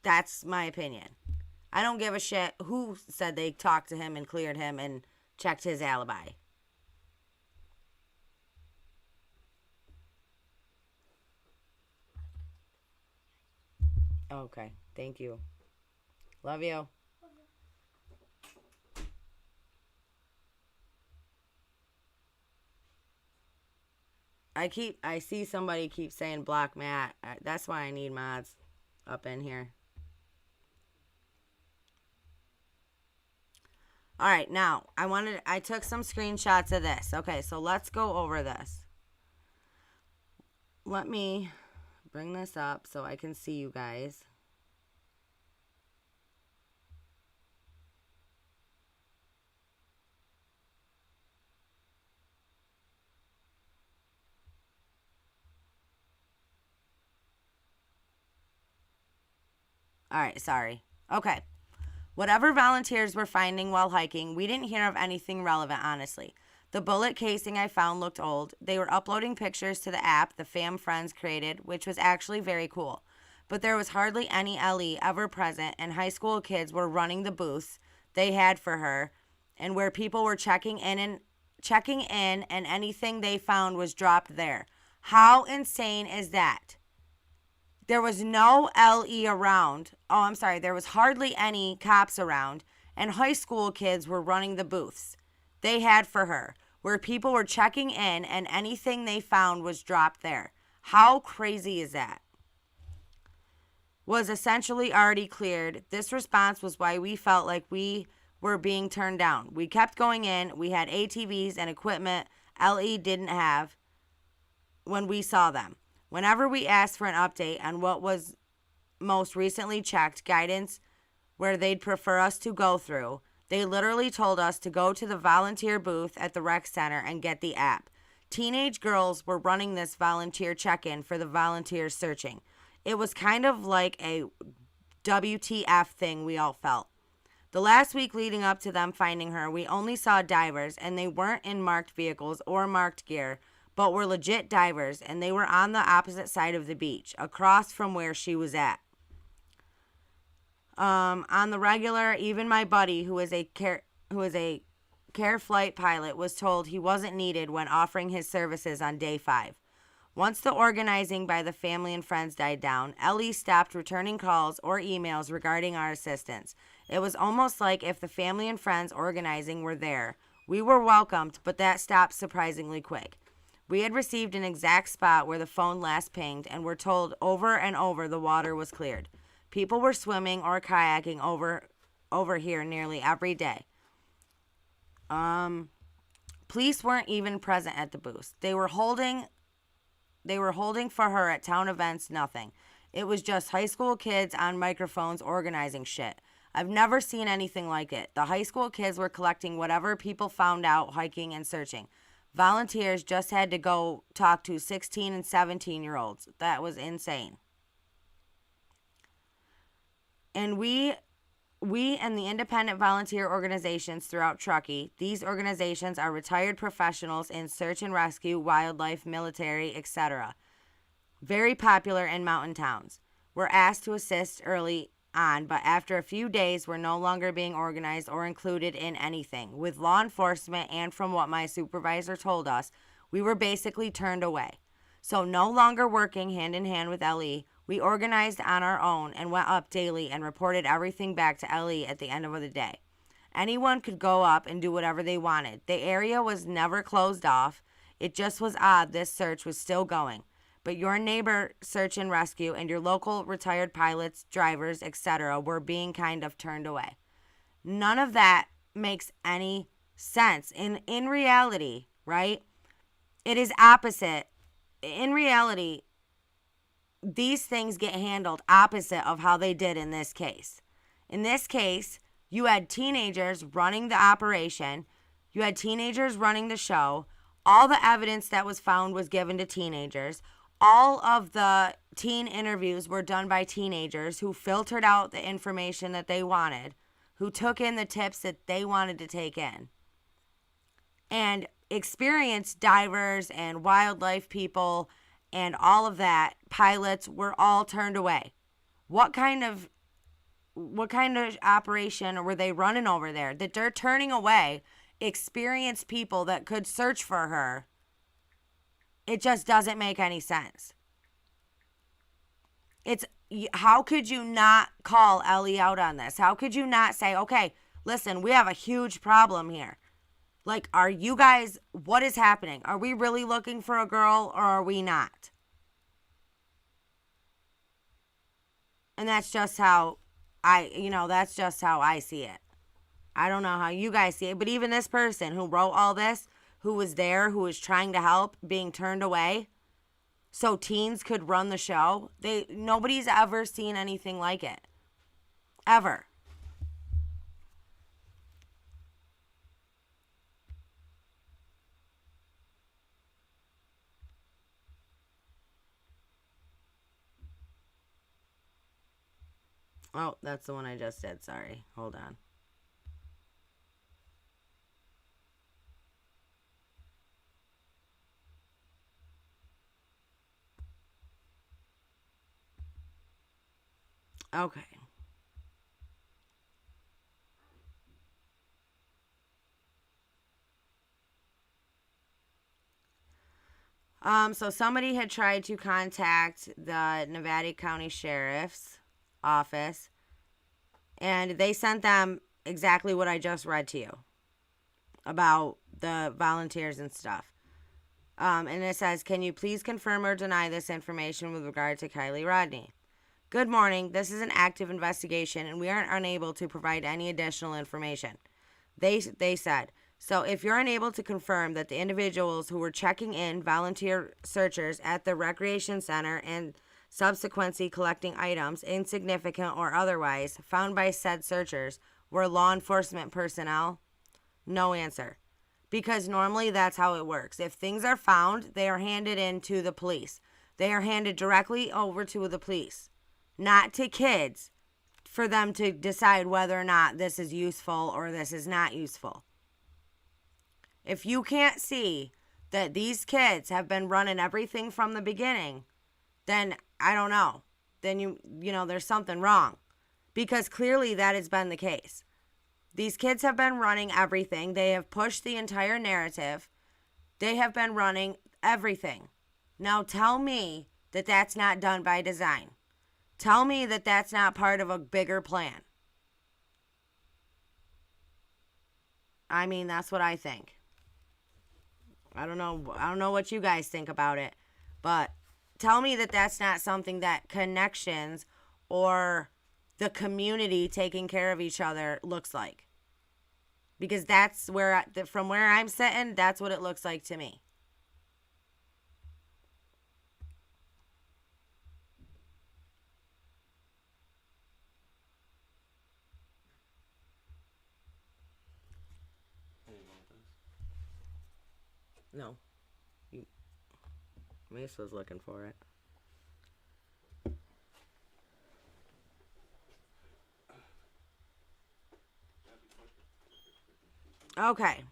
That's my opinion. I don't give a shit who said they talked to him and cleared him and checked his alibi. Okay, thank you. Love you. I see somebody keep saying block Matt. That's why I need mods up in here. All right, now I took some screenshots of this. Okay, so let's go over this. Let me bring this up so I can see you guys. All right, sorry. Okay. Whatever volunteers were finding while hiking, we didn't hear of anything relevant, honestly. The bullet casing I found looked old. They were uploading pictures to the app the fam friends created, which was actually very cool. But there was hardly any LE ever present, and high school kids were running the booths they had for her, and where people were checking in, and anything they found was dropped there. How insane is that? There was no LE around. Oh, I'm sorry. There was hardly any cops around, and high school kids were running the booths they had for her, where people were checking in, and anything they found was dropped there. How crazy is that? Was essentially already cleared. This response was why we felt like we were being turned down. We kept going in. We had ATVs and equipment LE didn't have when we saw them. Whenever we asked for an update on what was most recently checked, guidance where they'd prefer us to go through, they literally told us to go to the volunteer booth at the rec center and get the app. Teenage girls were running this volunteer check-in for the volunteers searching. It was kind of like a WTF thing we all felt. The last week leading up to them finding her, we only saw divers, and they weren't in marked vehicles or marked gear, but were legit divers, and they were on the opposite side of the beach, across from where she was at. On the regular, even my buddy, who is a care flight pilot, was told he wasn't needed when offering his services on day 5. Once the organizing by the family and friends died down, Ellie stopped returning calls or emails regarding our assistance. It was almost like if the family and friends organizing were there, we were welcomed, but that stopped surprisingly quick. We had received an exact spot where the phone last pinged and were told over and over the water was cleared. People were swimming or kayaking over here nearly every day. Police weren't even present at the booth. They were holding for her at town events, nothing. It was just high school kids on microphones organizing shit. I've never seen anything like it. The high school kids were collecting whatever people found out hiking and searching. Volunteers just had to go talk to 16 and 17-year-olds. That was insane. And we and the independent volunteer organizations throughout Truckee, these organizations are retired professionals in search and rescue, wildlife, military, etc. Very popular in mountain towns. We're asked to assist early on, but after a few days, we're no longer being organized or included in anything. With law enforcement and from what my supervisor told us, we were basically turned away. So no longer working hand in hand with LE, we organized on our own and went up daily and reported everything back to LE at the end of the day. Anyone could go up and do whatever they wanted. The area was never closed off. It just was odd this search was still going. But your neighbor search and rescue and your local retired pilots, drivers, etc. were being kind of turned away. None of that makes any sense. In reality, right? It is opposite. In reality, these things get handled opposite of how they did in this case. In this case, you had teenagers running the operation. You had teenagers running the show. All the evidence that was found was given to teenagers. All of the teen interviews were done by teenagers who filtered out the information that they wanted, who took in the tips that they wanted to take in. And experienced divers and wildlife people and all of that, pilots, were all turned away. What kind of operation were they running over there that they're turning away experienced people that could search for her? It just doesn't make any sense. How could you not call Ellie out on this? How could you not say, okay, listen, we have a huge problem here. Like, are you guys, what is happening? Are we really looking for a girl or are we not? And that's just how that's just how I see it. I don't know how you guys see it, but even this person who wrote all this, who was there, who was trying to help, being turned away so teens could run the show, nobody's ever seen anything like it. Ever. Oh, that's the one I just did. Sorry. Hold on. Okay. So somebody had tried to contact the Nevada County Sheriff's Office, and they sent them exactly what I just read to you about the volunteers and stuff. And it says, can you please confirm or deny this information with regard to Kiely Rodni? Good morning. This is an active investigation, and we are unable to provide any additional information. They said. So if you're unable to confirm that the individuals who were checking in, volunteer searchers at the recreation center and subsequently collecting items, insignificant or otherwise, found by said searchers were law enforcement personnel, no answer. Because normally that's how it works. If things are found, they are handed in to the police. They are handed directly over to the police, not to kids, for them to decide whether or not this is useful or this is not useful. If you can't see that these kids have been running everything from the beginning, then I don't know. Then you know there's something wrong, because clearly that has been the case. These kids have been running everything. They have pushed the entire narrative. They have been running everything. Now tell me that that's not done by design. Tell me that that's not part of a bigger plan. I mean, that's what I think. I don't know what you guys think about it, but tell me that that's not something that connections or the community taking care of each other looks like. Because that's where, from where I'm sitting, that's what it looks like to me. No. Mace was looking for it. Okay.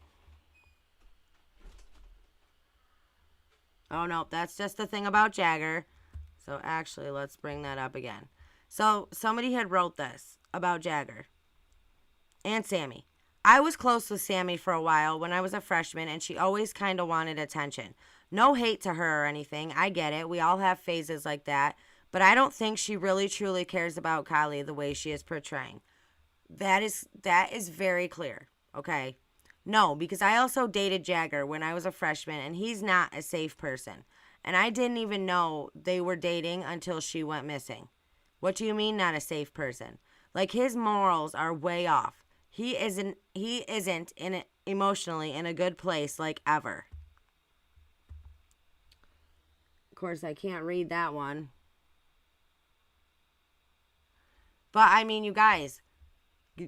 Oh, no. That's just the thing about Jagger. So, actually, let's bring that up again. So, somebody had wrote this about Jagger and Sammy. I was close with Sammy for a while when I was a freshman, and she always kind of wanted attention. No hate to her or anything. I get it. We all have phases like that. But I don't think she really truly cares about Kiely the way she is portraying. That is very clear. Okay? No, because I also dated Jagger when I was a freshman, and he's not a safe person. And I didn't even know they were dating until she went missing. What do you mean not a safe person? Like, his morals are way off. He isn't emotionally in a good place, like, ever. Of course, I can't read that one. But, I mean, you guys,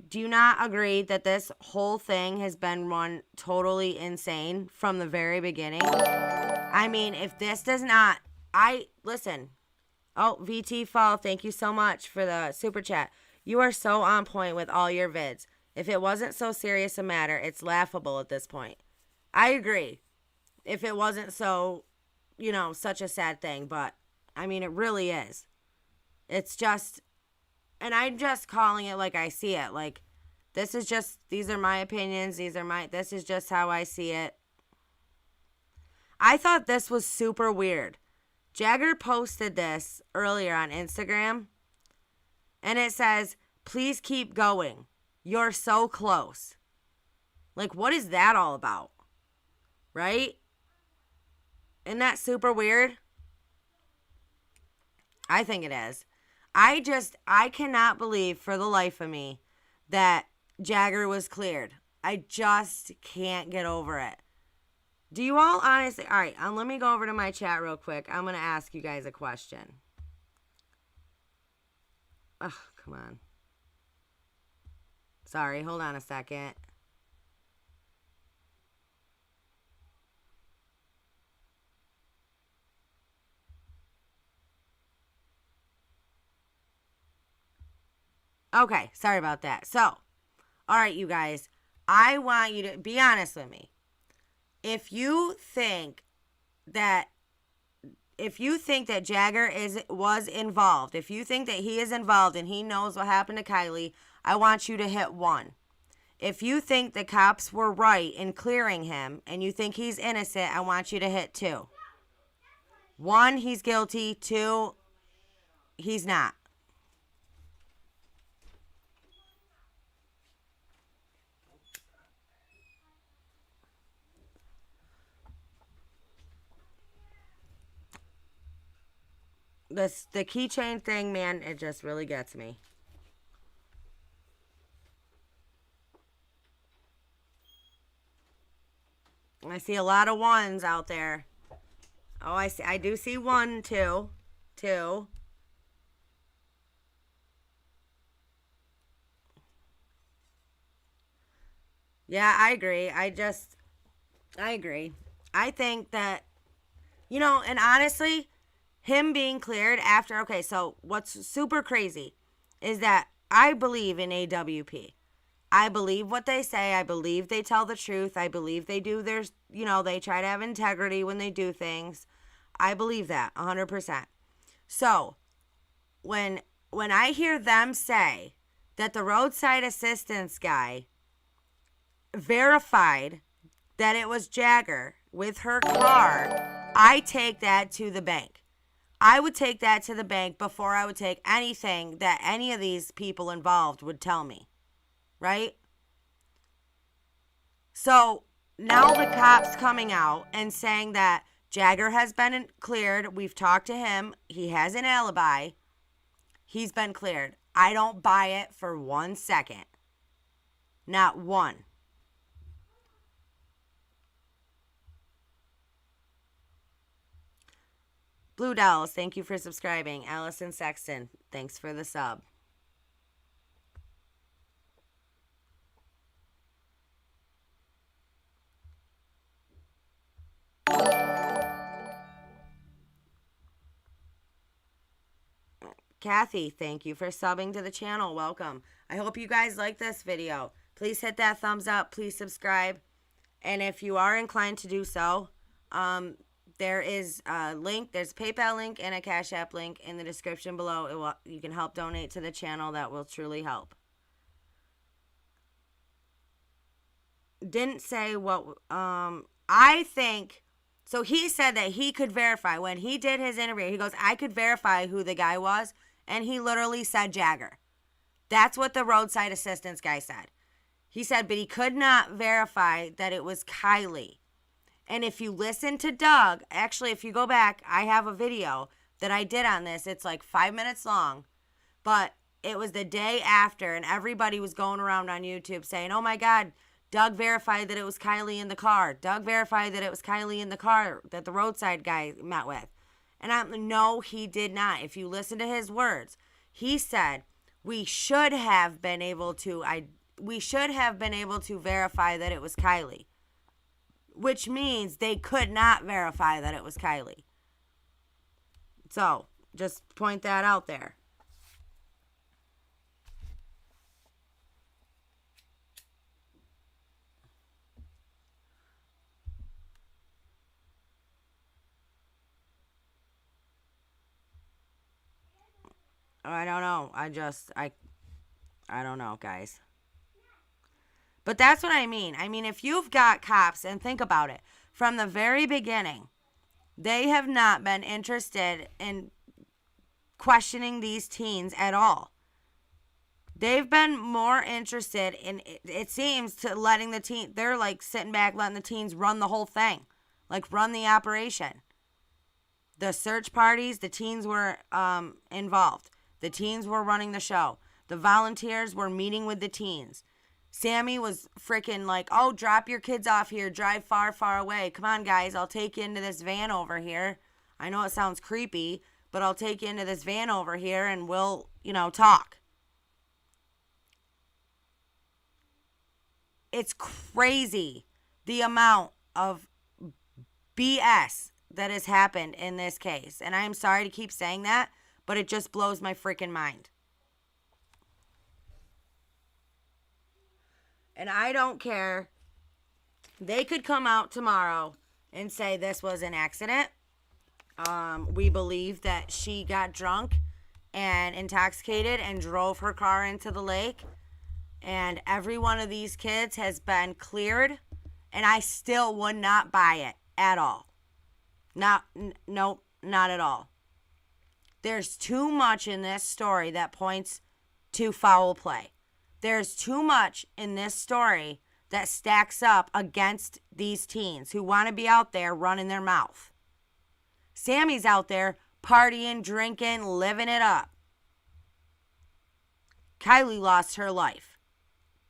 do you not agree that this whole thing has been run totally insane from the very beginning? I mean, if this does not... Listen. Oh, VT Fall, thank you so much for the super chat. You are so on point with all your vids. If it wasn't so serious a matter, it's laughable at this point. I agree. If it wasn't so, such a sad thing. But, I mean, it really is. It's just... And I'm just calling it like I see it. Like, these are my opinions. This is just how I see it. I thought this was super weird. Jagger posted this earlier on Instagram. And it says, please keep going. You're so close. Like, what is that all about? Right? Isn't that super weird? I think it is. I cannot believe for the life of me that Jagger was cleared. I just can't get over it. Do you all honestly... All right, let me go over to my chat real quick. I'm going to ask you guys a question. Oh, come on. Sorry, hold on a second. Okay, sorry about that. So, all right, you guys. I want you to be honest with me. If you think that Jagger was involved, if you think that he is involved and he knows what happened to Kiely, I want you to hit 1. If you think the cops were right in clearing him and you think he's innocent, I want you to hit 2. 1, he's guilty. 2, he's not. The keychain thing, man, it just really gets me. I see a lot of 1s out there. Oh, I do see 1, 2. 2. Yeah, I agree. I agree. I think that, and honestly, him being cleared after, okay, so what's super crazy is that I believe in AWP. I believe what they say. I believe they tell the truth. I believe they do their, they try to have integrity when they do things. I believe that 100%. So when I hear them say that the roadside assistance guy verified that it was Jagger with her car, I take that to the bank. I would take that to the bank before I would take anything that any of these people involved would tell me. Right? So now the cops coming out and saying that Jagger has been cleared. We've talked to him. He has an alibi. He's been cleared. I don't buy it for 1 second. Not 1. Blue Dolls, thank you for subscribing. Allison Sexton, thanks for the sub. Kathy, thank you for subbing to the channel. Welcome. I hope you guys like this video. Please hit that thumbs up. Please subscribe. And if you are inclined to do so, there is a link. There's a PayPal link and a Cash App link in the description below. You can help donate to the channel. That will truly help. Didn't say what, I think, so he said that he could verify. When he did his interview, he goes, I could verify who the guy was, and he literally said Jagger. That's what the roadside assistance guy said. He said, but he could not verify that it was Kiely. And if you listen to Doug, actually, if you go back, I have a video that I did on this. It's like 5 minutes long, but it was the day after, and everybody was going around on YouTube saying, oh my God, Doug verified that it was Kiely in the car. Doug verified that it was Kiely in the car that the roadside guy met with. And no, he did not. If you listen to his words, he said, we should have been able to verify that it was Kiely, which means they could not verify that it was Kiely. So, just point that out there. I don't know. I don't know, guys. But that's what I mean. I mean, if you've got cops, and think about it, from the very beginning, they have not been interested in questioning these teens at all. They've been more interested in, it seems, to letting the teen, they're like sitting back, letting the teens run the whole thing, like run the operation. The search parties, the teens were involved. The teens were running the show. The volunteers were meeting with the teens. Sammy was freaking like, oh, drop your kids off here. Drive far, far away. Come on, guys. I'll take you into this van over here. I know it sounds creepy, but I'll take you into this van over here and we'll, talk. It's crazy the amount of BS that has happened in this case. And I am sorry to keep saying that, but it just blows my freaking mind. And I don't care. They could come out tomorrow and say this was an accident. We believe that she got drunk and intoxicated and drove her car into the lake. And every one of these kids has been cleared. And I still would not buy it at all. Nope, not at all. There's too much in this story that points to foul play. There's too much in this story that stacks up against these teens who want to be out there running their mouth. Sammy's out there partying, drinking, living it up. Kiely lost her life.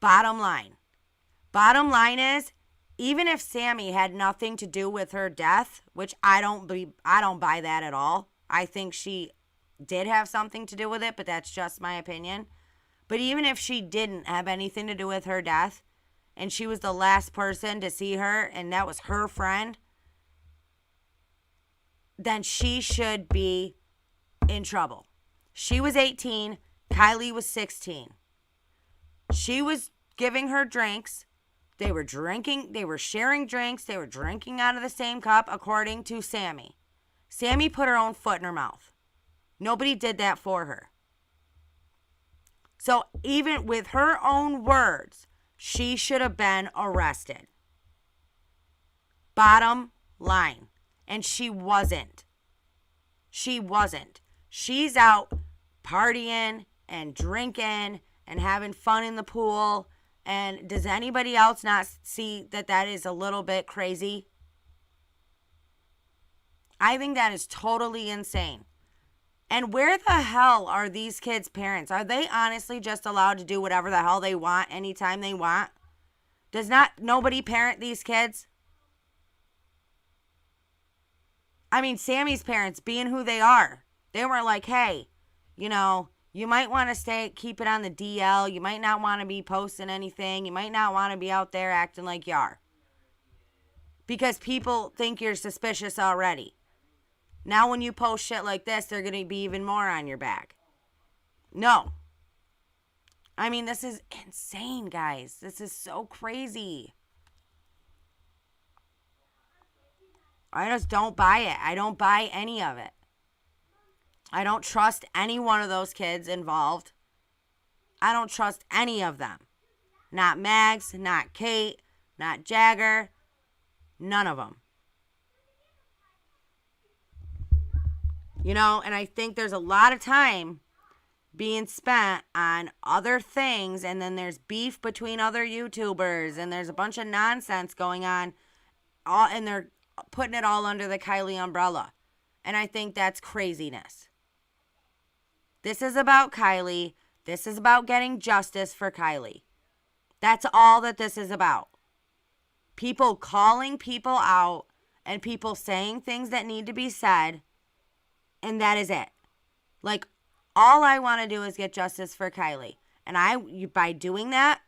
Bottom line. Bottom line is, even if Sammy had nothing to do with her death, which I don't buy that at all. I think she did have something to do with it, but that's just my opinion. But even if she didn't have anything to do with her death, and she was the last person to see her, and that was her friend, then she should be in trouble. She was 18. Kiely was 16. She was giving her drinks. They were drinking. They were sharing drinks. They were drinking out of the same cup, according to Sammy. Sammy put her own foot in her mouth. Nobody did that for her. So even with her own words, she should have been arrested. Bottom line. And she wasn't. She wasn't. She's out partying and drinking and having fun in the pool. And does anybody else not see that that is a little bit crazy? I think that is totally insane. And where the hell are these kids' parents? Are they honestly just allowed to do whatever the hell they want anytime they want? Does nobody parent these kids? I mean, Sammy's parents, being who they are, they were like, hey, you might want to keep it on the DL. You might not want to be posting anything. You might not want to be out there acting like you are. Because people think you're suspicious already. Now when you post shit like this, they're going to be even more on your back. No. I mean, this is insane, guys. This is so crazy. I just don't buy it. I don't buy any of it. I don't trust any one of those kids involved. I don't trust any of them. Not Mags, not Kate, not Jagger. None of them. You know, and I think there's a lot of time being spent on other things, and then there's beef between other YouTubers, and there's a bunch of nonsense going on, and they're putting it all under the Kiely umbrella. And I think that's craziness. This is about Kiely. This is about getting justice for Kiely. That's all that this is about. People calling people out and people saying things that need to be said, and that is it. Like, all I want to do is get justice for Kiely. And by doing that,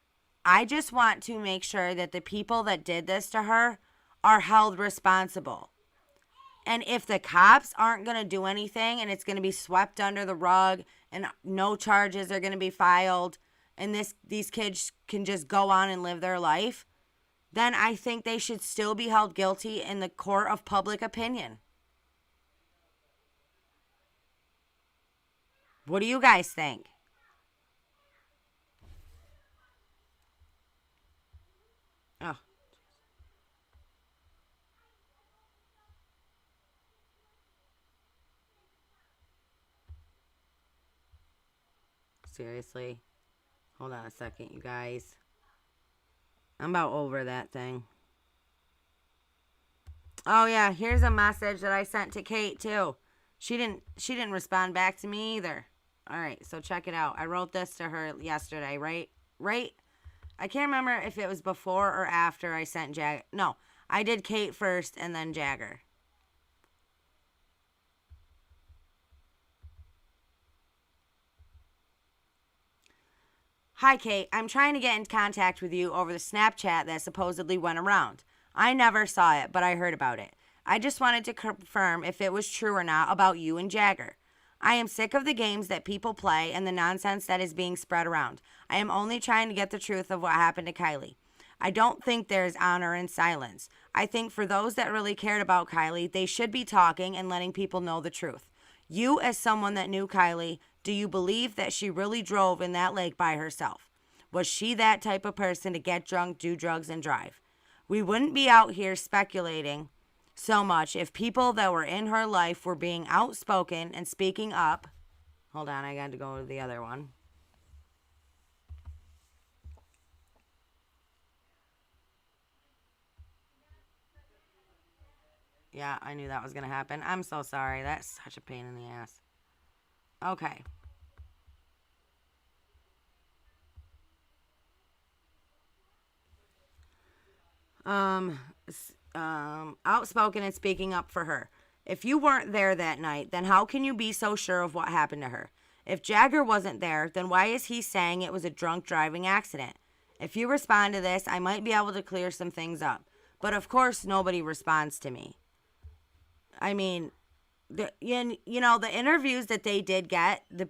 I just want to make sure that the people that did this to her are held responsible. And if the cops aren't going to do anything and it's going to be swept under the rug and no charges are going to be filed and these kids can just go on and live their life, then I think they should still be held guilty in the court of public opinion. What do you guys think? Oh. Seriously? Hold on a second, you guys. I'm about over that thing. Oh yeah, here's a message that I sent to Kate too. She didn't respond back to me either. All right, so check it out. I wrote this to her yesterday, right? I can't remember if it was before or after I sent Jagger. No, I did Kate first and then Jagger. Hi, Kate. I'm trying to get in contact with you over the Snapchat that supposedly went around. I never saw it, but I heard about it. I just wanted to confirm if it was true or not about you and Jagger. I am sick of the games that people play and the nonsense that is being spread around. I am only trying to get the truth of what happened to Kiely. I don't think there is honor in silence. I think for those that really cared about Kiely, they should be talking and letting people know the truth. You, as someone that knew Kiely, do you believe that she really drove in that lake by herself? Was she that type of person to get drunk, do drugs, and drive? We wouldn't be out here speculating so much if people that were in her life were being outspoken and speaking up. Hold on, I got to go to the other one. Yeah, I knew that was going to happen. I'm so sorry. That's such a pain in the ass. Okay. Outspoken and speaking up for her. If you weren't there that night, then how can you be so sure of what happened to her? If Jagger wasn't there, then why is he saying it was a drunk driving accident? If you respond to this, I might be able to clear some things up. But of course, nobody responds to me. I mean, the interviews that they did get, the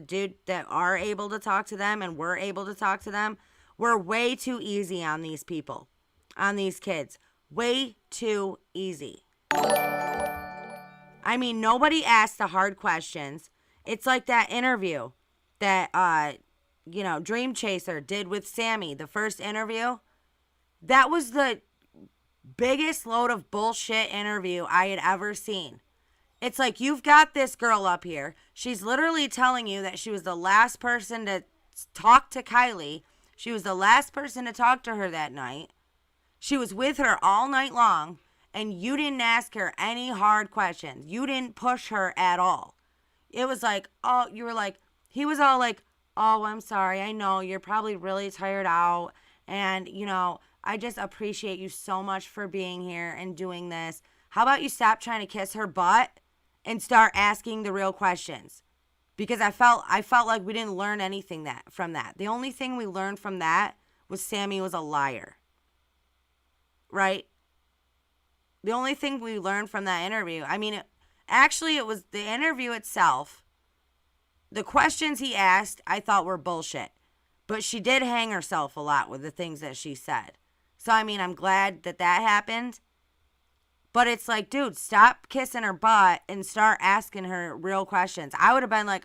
dude that are able to talk to them and were able to talk to them, were way too easy on these people, on these kids. Way too easy. I mean, nobody asked the hard questions. It's like that interview that, Dream Chaser did with Sammy, the first interview. That was the biggest load of bullshit interview I had ever seen. It's like, you've got this girl up here. She's literally telling you that she was the last person to talk to Kiely. She was the last person to talk to her that night. She was with her all night long, and you didn't ask her any hard questions. You didn't push her at all. It was like, he was all like, oh, I'm sorry. I know you're probably really tired out. And, I just appreciate you so much for being here and doing this. How about you stop trying to kiss her butt and start asking the real questions? Because I felt like we didn't learn anything from that. The only thing we learned from that was Sammy was a liar. Right? The only thing we learned from that interview, it was the interview itself the questions he asked, I thought were bullshit. But she did hang herself a lot with the things that she said. So, I mean, I'm glad that happened. But it's like, dude, stop kissing her butt and start asking her real questions. I would have been like,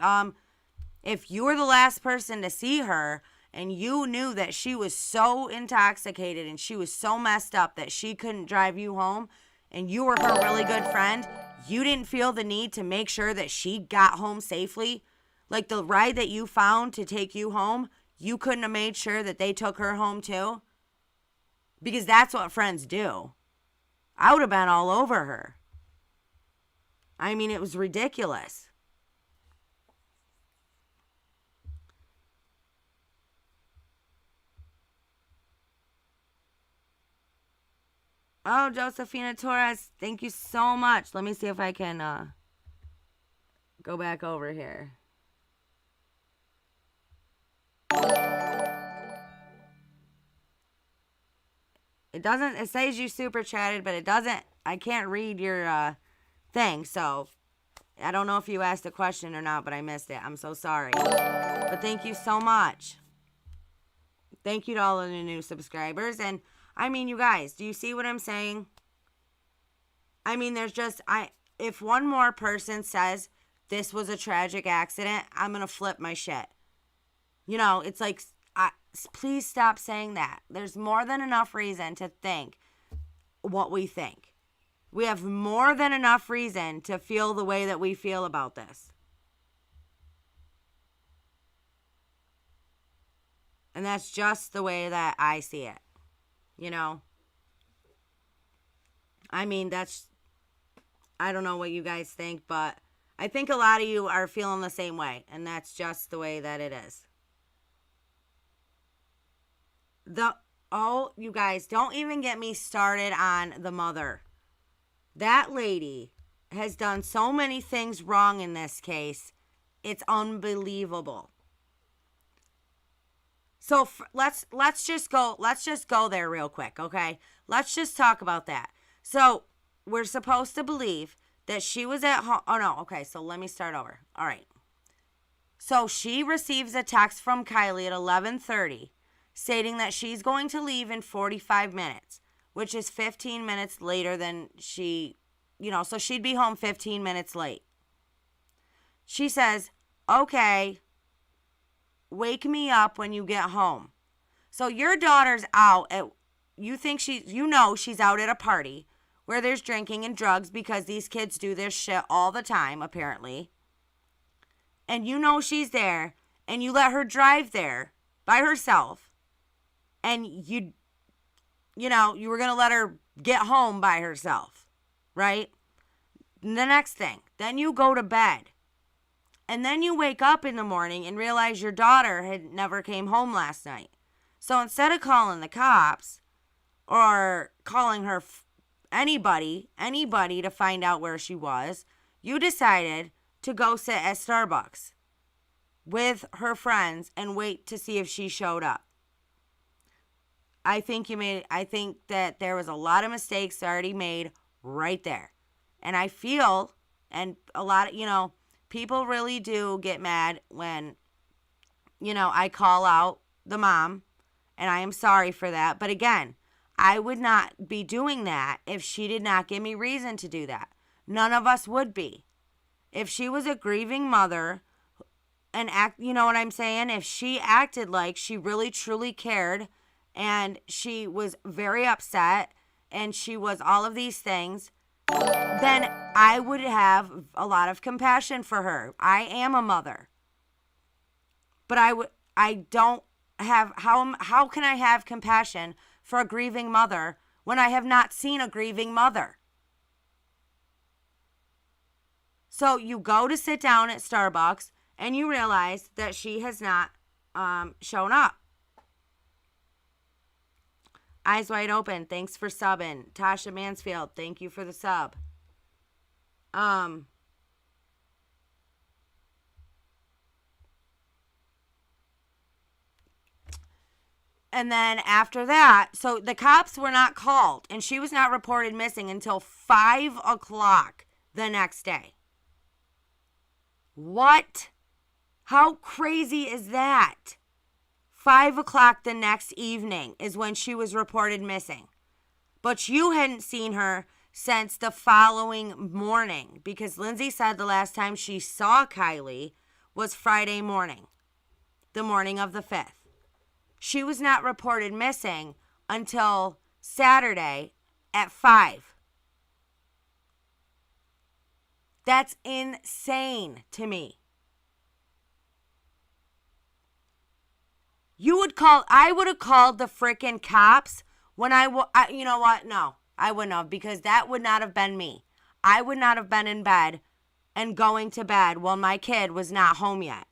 if you were the last person to see her and you knew that she was so intoxicated and she was so messed up that she couldn't drive you home and you were her really good friend, you didn't feel the need to make sure that she got home safely? Like the ride that you found to take you home, you couldn't have made sure that they took her home too? Because that's what friends do. I would have been all over her. I mean, it was ridiculous. Oh, Josefina Torres, thank you so much. Let me see if I can go back over here. It says you super chatted, but it doesn't, I can't read your thing, so I don't know if you asked a question or not, but I missed it. I'm so sorry. But thank you so much. Thank you to all of the new subscribers. And I mean, you guys, do you see what I'm saying? I mean, there's just, if one more person says this was a tragic accident, I'm going to flip my shit. You know, it's like, please stop saying that. There's more than enough reason to think what we think. We have more than enough reason to feel the way that we feel about this. And that's just the way that I see it. You know? I mean, I don't know what you guys think, but I think a lot of you are feeling the same way. And that's just the way that it is. You guys, don't even get me started on the mother. That lady has done so many things wrong in this case. It's unbelievable. So let's just go there real quick, okay? Let's just talk about that. So we're supposed to believe that she was at home. Oh no, okay. So let me start over. All right. So she receives a text from Kiely at 11:30. Stating that she's going to leave in 45 minutes, which is 15 minutes later than so she'd be home 15 minutes late. She says, okay, wake me up when you get home. So your daughter's out she's out at a party where there's drinking and drugs because these kids do this shit all the time, apparently. And you know she's there, and you let her drive there by herself. And you were going to let her get home by herself, right? And the next thing, then you go to bed. And then you wake up in the morning and realize your daughter had never came home last night. So instead of calling the cops or calling her anybody to find out where she was, you decided to go sit at Starbucks with her friends and wait to see if she showed up. I think that there was a lot of mistakes already made right there. And I feel, and a lot of, people really do get mad when, I call out the mom, and I am sorry for that. But again, I would not be doing that if she did not give me reason to do that. None of us would be. If she was a grieving mother and you know what I'm saying? If she acted like she really truly cared and she was very upset and she was all of these things, then I would have a lot of compassion for her. I am a mother. But I don't have, how can I have compassion for a grieving mother when I have not seen a grieving mother? So you go to sit down at Starbucks and you realize that she has not shown up. Eyes Wide Open, thanks for subbing. Tasha Mansfield, thank you for the sub. And then after that, so the cops were not called and she was not reported missing until 5 o'clock the next day. What How crazy is that? 5 o'clock the next evening is when she was reported missing. But you hadn't seen her since the following morning, because Lindsay said the last time she saw Kiely was Friday morning, the morning of the 5th. She was not reported missing until Saturday at 5. That's insane to me. I would have called the freaking cops when you know what? No, I wouldn't have, because that would not have been me. I would not have been in bed and going to bed while my kid was not home yet.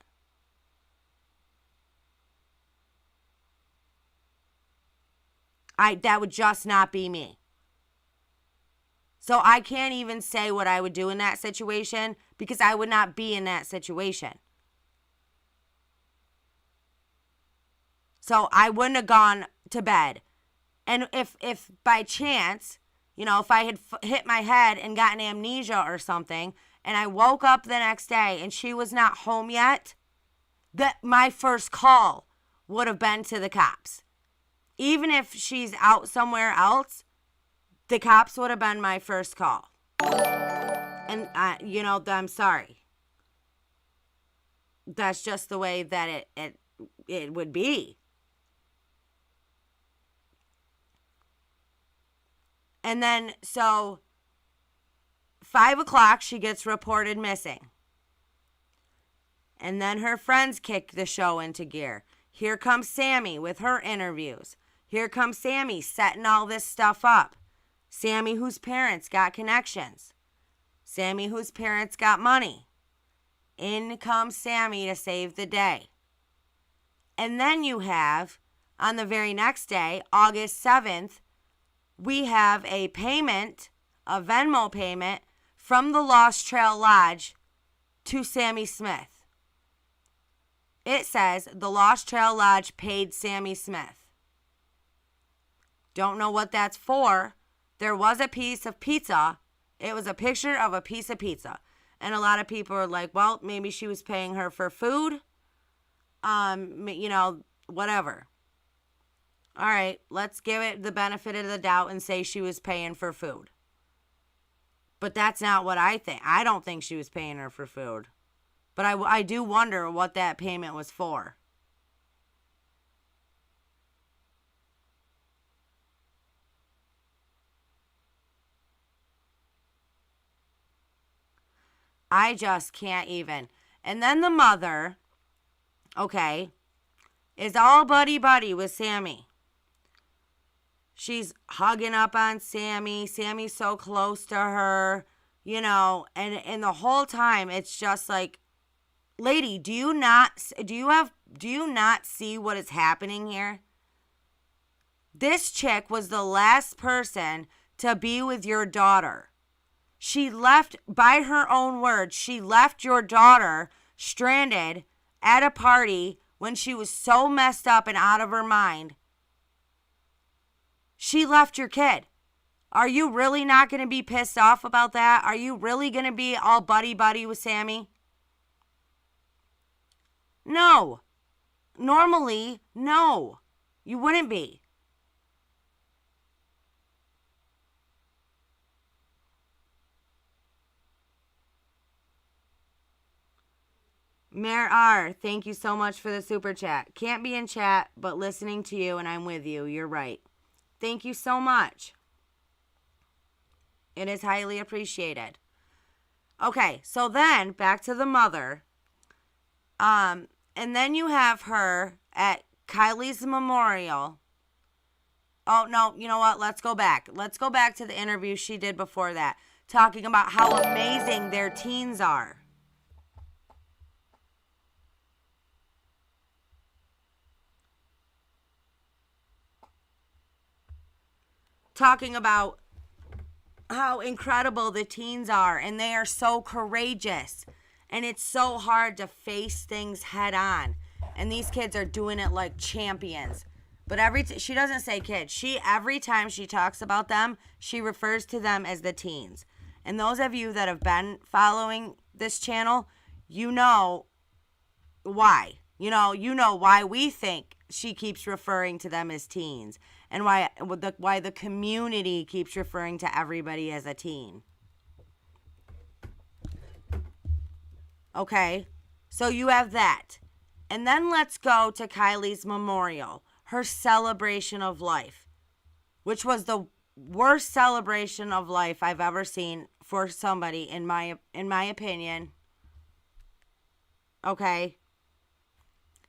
That would just not be me. So I can't even say what I would do in that situation, because I would not be in that situation. So I wouldn't have gone to bed. And if by chance, if I had hit my head and gotten amnesia or something, and I woke up the next day and she was not home yet, that my first call would have been to the cops. Even if she's out somewhere else, the cops would have been my first call. And, I'm sorry. That's just the way that it would be. And then, so, 5 o'clock, she gets reported missing. And then her friends kick the show into gear. Here comes Sammy with her interviews. Here comes Sammy setting all this stuff up. Sammy, whose parents got connections. Sammy, whose parents got money. In comes Sammy to save the day. And then you have, on the very next day, August 7th, we have a payment, a Venmo payment, from the Lost Trail Lodge to Sammy Smith. It says the Lost Trail Lodge paid Sammy Smith. Don't know what that's for. There was a piece of pizza. It was a picture of a piece of pizza. And a lot of people are like, well, maybe she was paying her for food. Whatever. All right, let's give it the benefit of the doubt and say she was paying for food. But that's not what I think. I don't think she was paying her for food. But I do wonder what that payment was for. I just can't even. And then the mother, is all buddy-buddy with Sammy. She's hugging up on Sammy. Sammy's so close to her, and the whole time it's just like, lady, do you not see what is happening here? This chick was the last person to be with your daughter. She left, by her own words, she left your daughter stranded at a party when she was so messed up and out of her mind. She left your kid. Are you really not going to be pissed off about that? Are you really going to be all buddy-buddy with Sammy? No. Normally, no. You wouldn't be. Mayor R, thank you so much for the super chat. Can't be in chat, but listening to you, and I'm with you. You're right. Thank you so much. It is highly appreciated. Okay, so then back to the mother. And then you have her at Kiely's memorial. Oh, no, you know what? Let's go back. Let's go back to the interview she did before that, talking about how amazing their teens are. Talking about how incredible the teens are, and they are so courageous, and it's so hard to face things head on, and these kids are doing it like champions. But she doesn't say kids. Every time she talks about them, she refers to them as the teens. And those of you that have been following this channel, you know why. You know why we think she keeps referring to them as teens, and why the community keeps referring to everybody as a teen. Okay, so you have that. And then let's go to Kiely's memorial, her celebration of life, which was the worst celebration of life I've ever seen for somebody, in my opinion. Okay,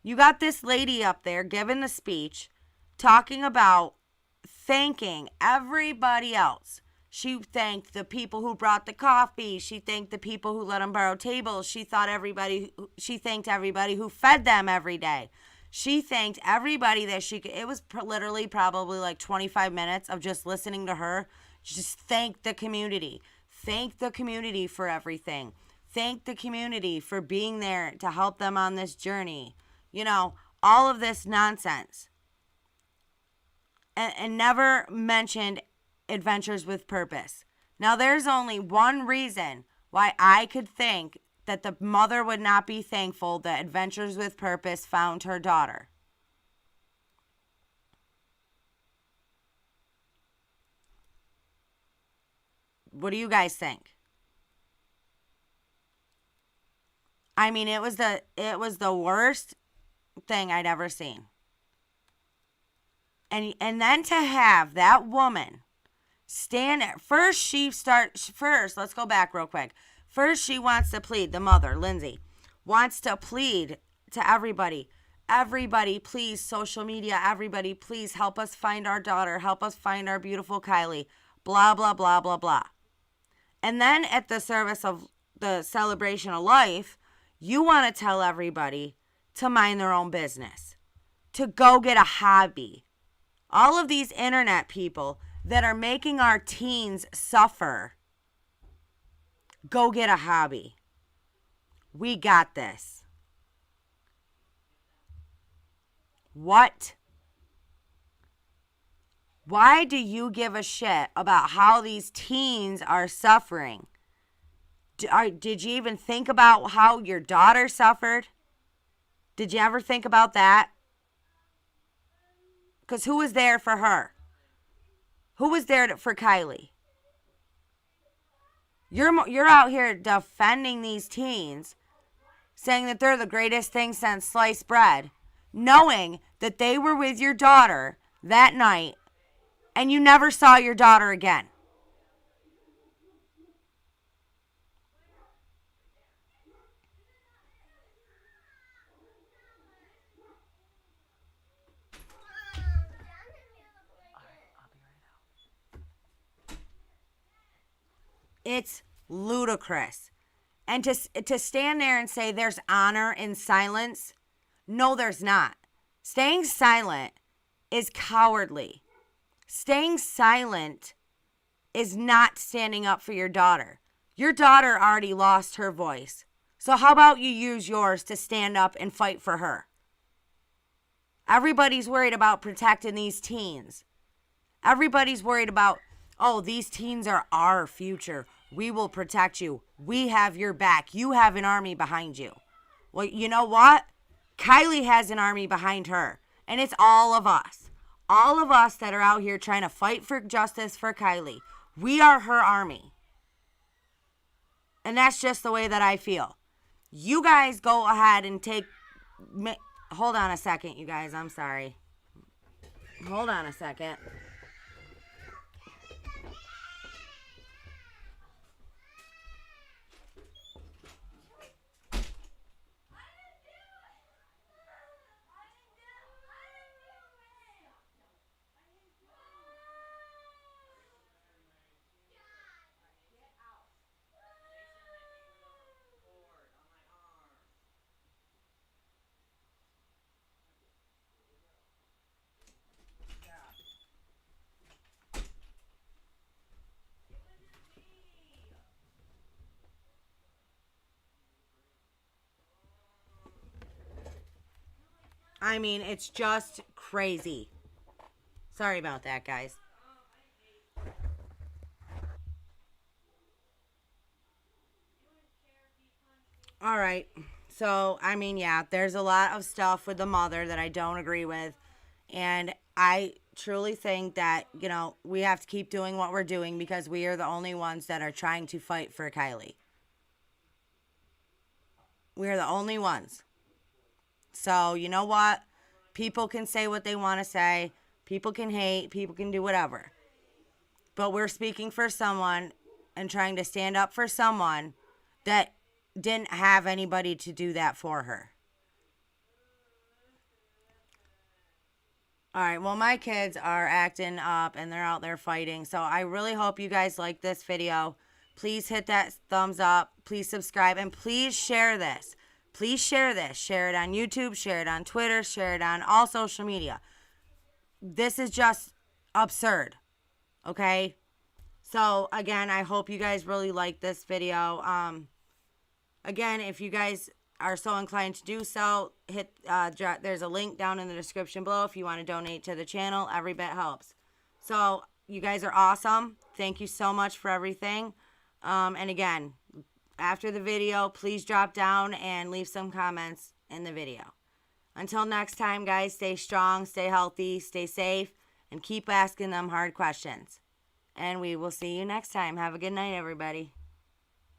you got this lady up there giving the speech, talking about thanking everybody else. She thanked the people who brought the coffee. She thanked the people who let them borrow tables. She thanked everybody who fed them every day. She thanked everybody that she could. It was literally probably like 25 minutes of just listening to her. Just thank the community. Thank the community for everything. Thank the community for being there to help them on this journey. All of this nonsense. And never mentioned Adventures with Purpose. Now, there's only one reason why I could think that the mother would not be thankful that Adventures with Purpose found her daughter. What do you guys think? I mean, it was the worst thing I'd ever seen. And then to have that woman stand at first, let's go back real quick. First, she wants to plead, the mother, Lindsay, wants to plead to everybody. Everybody, please, social media, everybody, please help us find our daughter. Help us find our beautiful Kiely. Blah, blah, blah, blah, blah. And then at the service of the celebration of life, you want to tell everybody to mind their own business, to go get a hobby. All of these internet people that are making our teens suffer, go get a hobby. We got this. What? Why do you give a shit about how these teens are suffering? Did you even think about how your daughter suffered? Did you ever think about that? Because who was there for her? Who was there for Kiely? You're out here defending these teens, saying that they're the greatest thing since sliced bread, knowing that they were with your daughter that night and you never saw your daughter again. It's ludicrous. And to stand there and say there's honor in silence, no, there's not. Staying silent is cowardly. Staying silent is not standing up for your daughter. Your daughter already lost her voice. So how about you use yours to stand up and fight for her? Everybody's worried about protecting these teens. Everybody's worried about, oh, these teens are our future. We will protect you. We have your back. You have an army behind you. Well, you know what? Kiely has an army behind her. And it's all of us. All of us that are out here trying to fight for justice for Kiely. We are her army. And that's just the way that I feel. You guys go ahead and take... Hold on a second, you guys. I'm sorry. Hold on a second. I mean, it's just crazy. Sorry about that, guys. All right. So, I mean, yeah, there's a lot of stuff with the mother that I don't agree with. And I truly think that, you know, we have to keep doing what we're doing because we are the only ones that are trying to fight for Kiely. We are the only ones. So, you know what? People can say what they want to say. People can hate. People can do whatever. But we're speaking for someone and trying to stand up for someone that didn't have anybody to do that for her. All right, well, my kids are acting up and they're out there fighting. So I really hope you guys like this video. Please hit that thumbs up. Please subscribe. And please share this. Please share this. Share it on YouTube. Share it on Twitter. Share it on all social media. This is just absurd. Okay? So, again, I hope you guys really like this video. Again, if you guys are so inclined to do so, hit there's a link down in the description below if you want to donate to the channel. Every bit helps. So you guys are awesome. Thank you so much for everything. And again, after the video, please drop down and leave some comments in the video. Until next time, guys, stay strong, stay healthy, stay safe, and keep asking them hard questions. And we will see you next time. Have a good night, everybody.